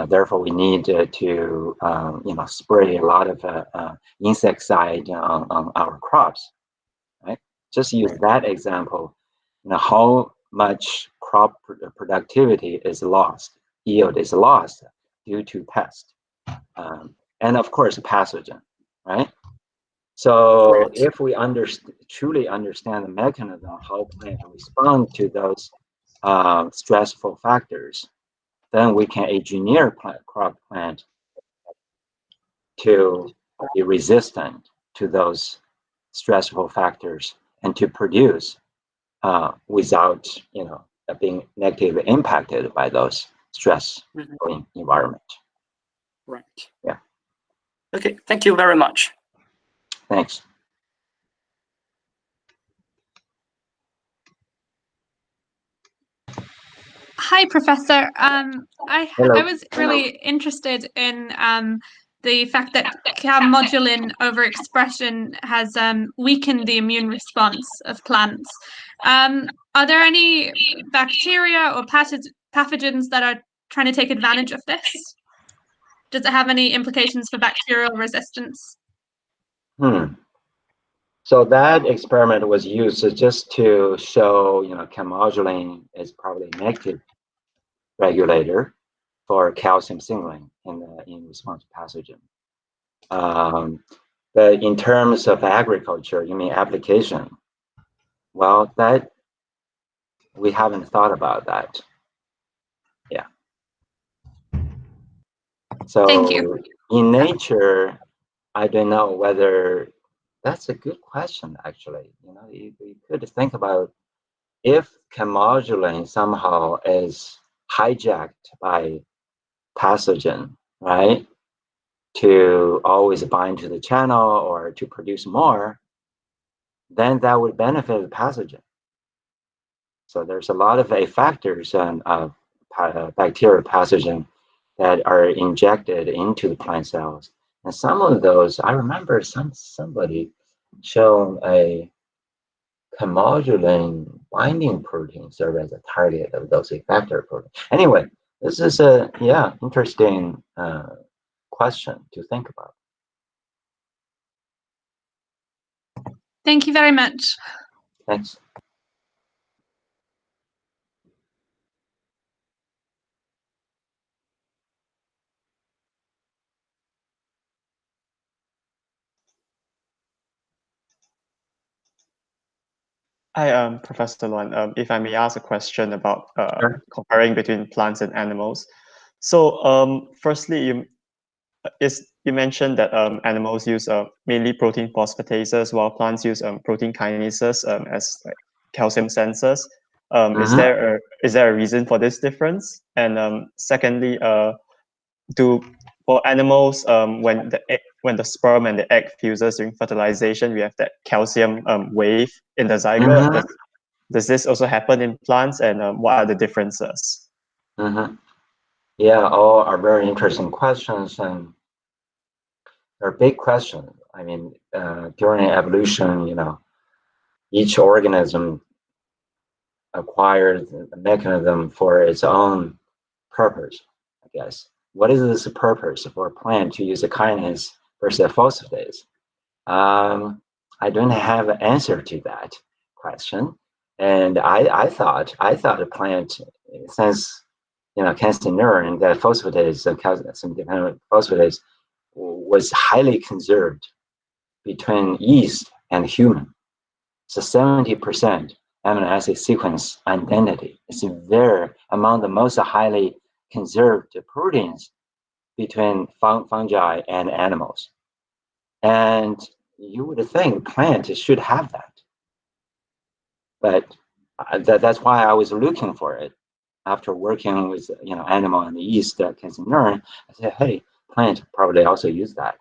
therefore we need to spray a lot of insecticide on our crops, right? Just use that example. How much crop productivity is lost, yield is lost due to pest, and of course pathogen, right? So if we truly understand the mechanism of how plants respond to those stressful factors, then we can engineer crop plant to be resistant to those stressful factors and to produce without being negatively impacted by those stress environment. Right. Yeah. Okay. Thank you very much. Thanks. Hi, Professor. I was really interested in the fact that modulin overexpression has weakened the immune response of plants. Are there any bacteria or pathogens that are trying to take advantage of this? Does it have any implications for bacterial resistance? So that experiment was used just to show, modulin is probably a negative regulator for calcium signaling in response to pathogen. But in terms of agriculture, you mean application? Well, that we haven't thought about that. Yeah. So thank you. In nature, I don't know whether that's a good question. Actually, you could think about if chemodulin somehow is hijacked by pathogen, right? To always bind to the channel or to produce more, then that would benefit the pathogen. So there's a lot of effectors and bacterial pathogen that are injected into the plant cells. And some of those, I remember somebody showing a chemodulin binding protein serve as a target of those effector proteins. Anyway, this is a interesting question to think about. Thank you very much. Thanks. Hi, Professor Luan. If I may ask a question about Sure. comparing between plants and animals. So, firstly, you mentioned that animals use mainly protein phosphatases, while plants use protein kinases as calcium sensors. Is there a reason for this difference? And secondly, for animals, when the sperm and the egg fuses during fertilization, we have that calcium wave in the zygote. Does this also happen in plants, and what are the differences? Yeah, all are very interesting questions, and they're big questions. I mean, during evolution, each organism acquires a mechanism for its own purpose, I guess. What is this purpose for a plant to use a kinase versus a phosphatase? I don't have an answer to that question. And I thought a plant, since calcium neuron, that phosphatase, calcium dependent phosphatase, was highly conserved between yeast and human. So 70% amino acid sequence identity is among the most highly conserved proteins between fungi and animals. And you would think plants should have that. But that's why I was looking for it. After working with animal and the yeast calcium neuron, I said, hey, plant probably also use that.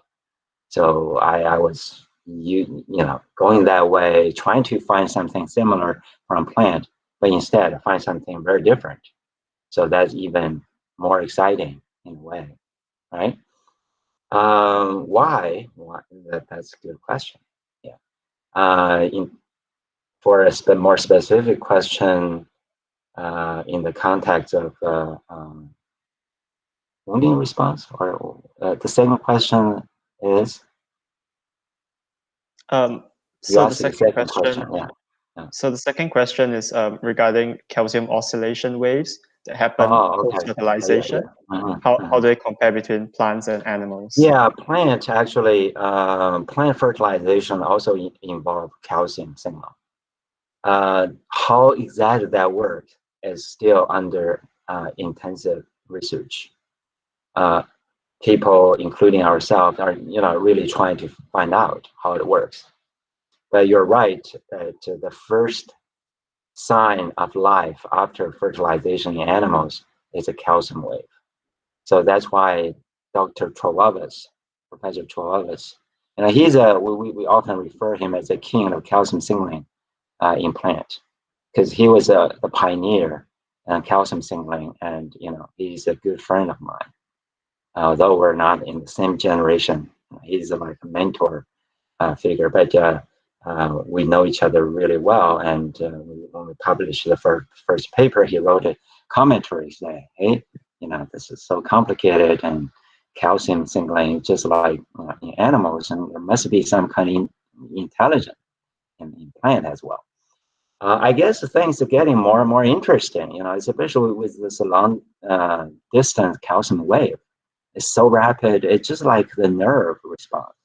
So I was going that way, trying to find something similar from plant, but instead find something very different. So that's even more exciting in a way, right? Why? That's a good question. Yeah. For a more specific question, in the context of wounding response, or the second question is. So the second question. Yeah. So the second question is regarding calcium oscillation waves that happen post-fertilization. How do they compare between plants and animals? Yeah, plant fertilization also involve calcium signal. How exactly that works is still under intensive research. People, including ourselves, are really trying to find out how it works. But you're right that the first sign of life after fertilization in animals is a calcium wave. So that's why Professor Trovalis, and we often refer him as the king of calcium signaling in plant, because he was the pioneer in calcium signaling, and he's a good friend of mine. Although we're not in the same generation, he's like a mentor figure, but we know each other really well. And when we published the first paper, he wrote a commentary saying, hey, this is so complicated, and calcium signaling just like in animals, and there must be some kind of intelligence in plant as well. I guess things are getting more and more interesting, especially with this long distance calcium wave. It's so rapid. It's just like the nerve response,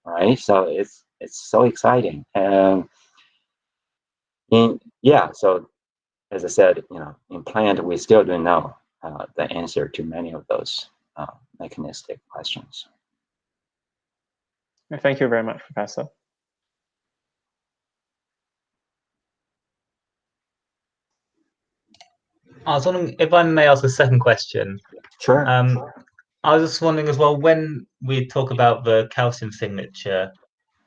right? So it's so exciting. And so as I said, in plant, we still don't know the answer to many of those mechanistic questions. Thank you very much, Professor. I was wondering if I may ask a second question. Sure. I was just wondering as well, when we talk about the calcium signature,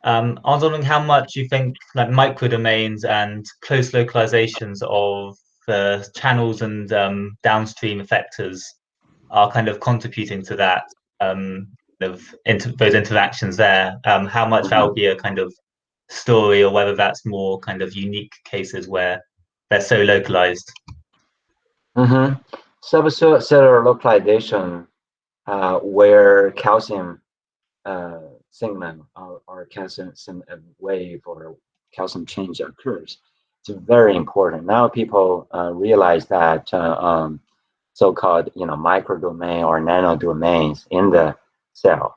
I was wondering how much you think like microdomains and close localizations of the channels and downstream effectors are kind of contributing to that, those interactions there. How much that will be a kind of story, or whether that's more kind of unique cases where they're so localized. Subcellular localization, where calcium signal or calcium wave or calcium change occurs. It's very important. Now people realize that so-called microdomain or nanodomains in the cell.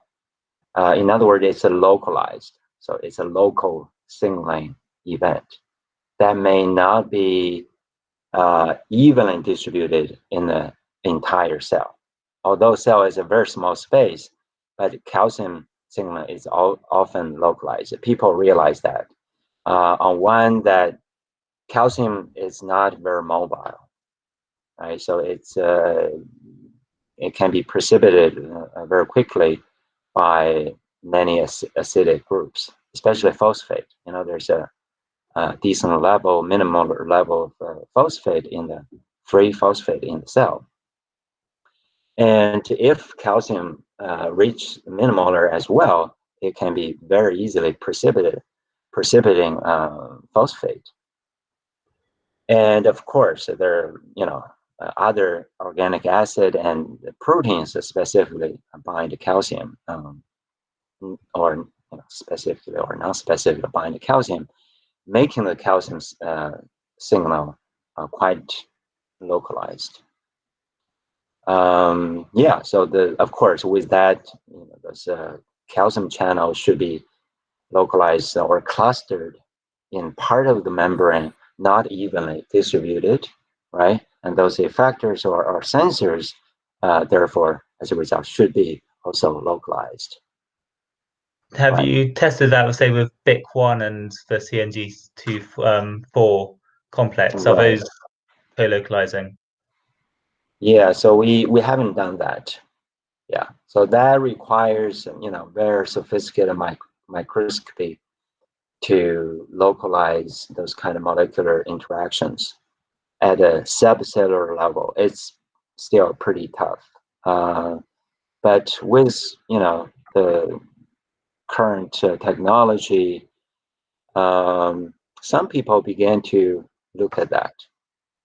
In other words, it's a localized. So it's a local signaling event that may not be evenly distributed in the entire cell. Although cell is a very small space, but calcium signal is often localized. People realize that. On one, that calcium is not very mobile, right? So it can be precipitated very quickly by many acidic groups, especially phosphate. There's a decent level, minimal level of phosphate in the free phosphate in the cell. And if calcium reach millimolar as well, it can be very easily precipitating phosphate. And of course, there are other organic acid and proteins that specifically bind to calcium, or specifically or non-specifically bind to calcium, making the calcium signal quite localized. So of course, with that, those calcium channels should be localized or clustered in part of the membrane, not evenly distributed, right? And those effectors or sensors, therefore, as a result, should be also localized. Have you tested that, say, with BIC1 and the CNG4 complex? Are those co-localizing? Yeah, so we haven't done that. Yeah, so that requires very sophisticated microscopy to localize those kind of molecular interactions. At a subcellular level, it's still pretty tough. But with the current technology, some people began to look at that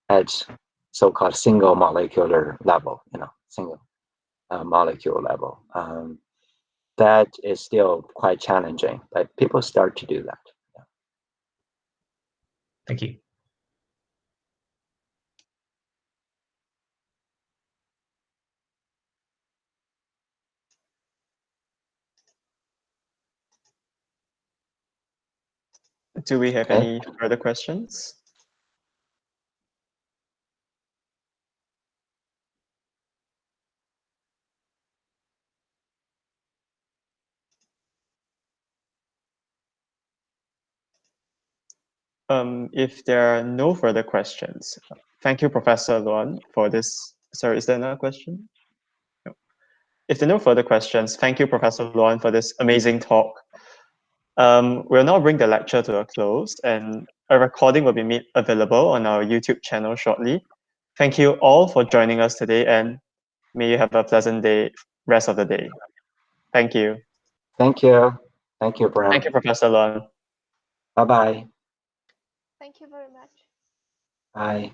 at so-called single molecular level, single molecule level. That is still quite challenging, but people start to do that. Yeah. Thank you. Do we have any further questions? If there are no further questions, thank you, Professor Luan, for this. Sorry, is there another question? No. If there are no further questions, thank you, Professor Luan, for this amazing talk. We'll now bring the lecture to a close, and a recording will be made available on our YouTube channel shortly. Thank you all for joining us today, and may you have a pleasant day, rest of the day. Thank you. Thank you. Thank you, Bram. Thank you, Professor Luan. Bye-bye. Thank you very much. Bye.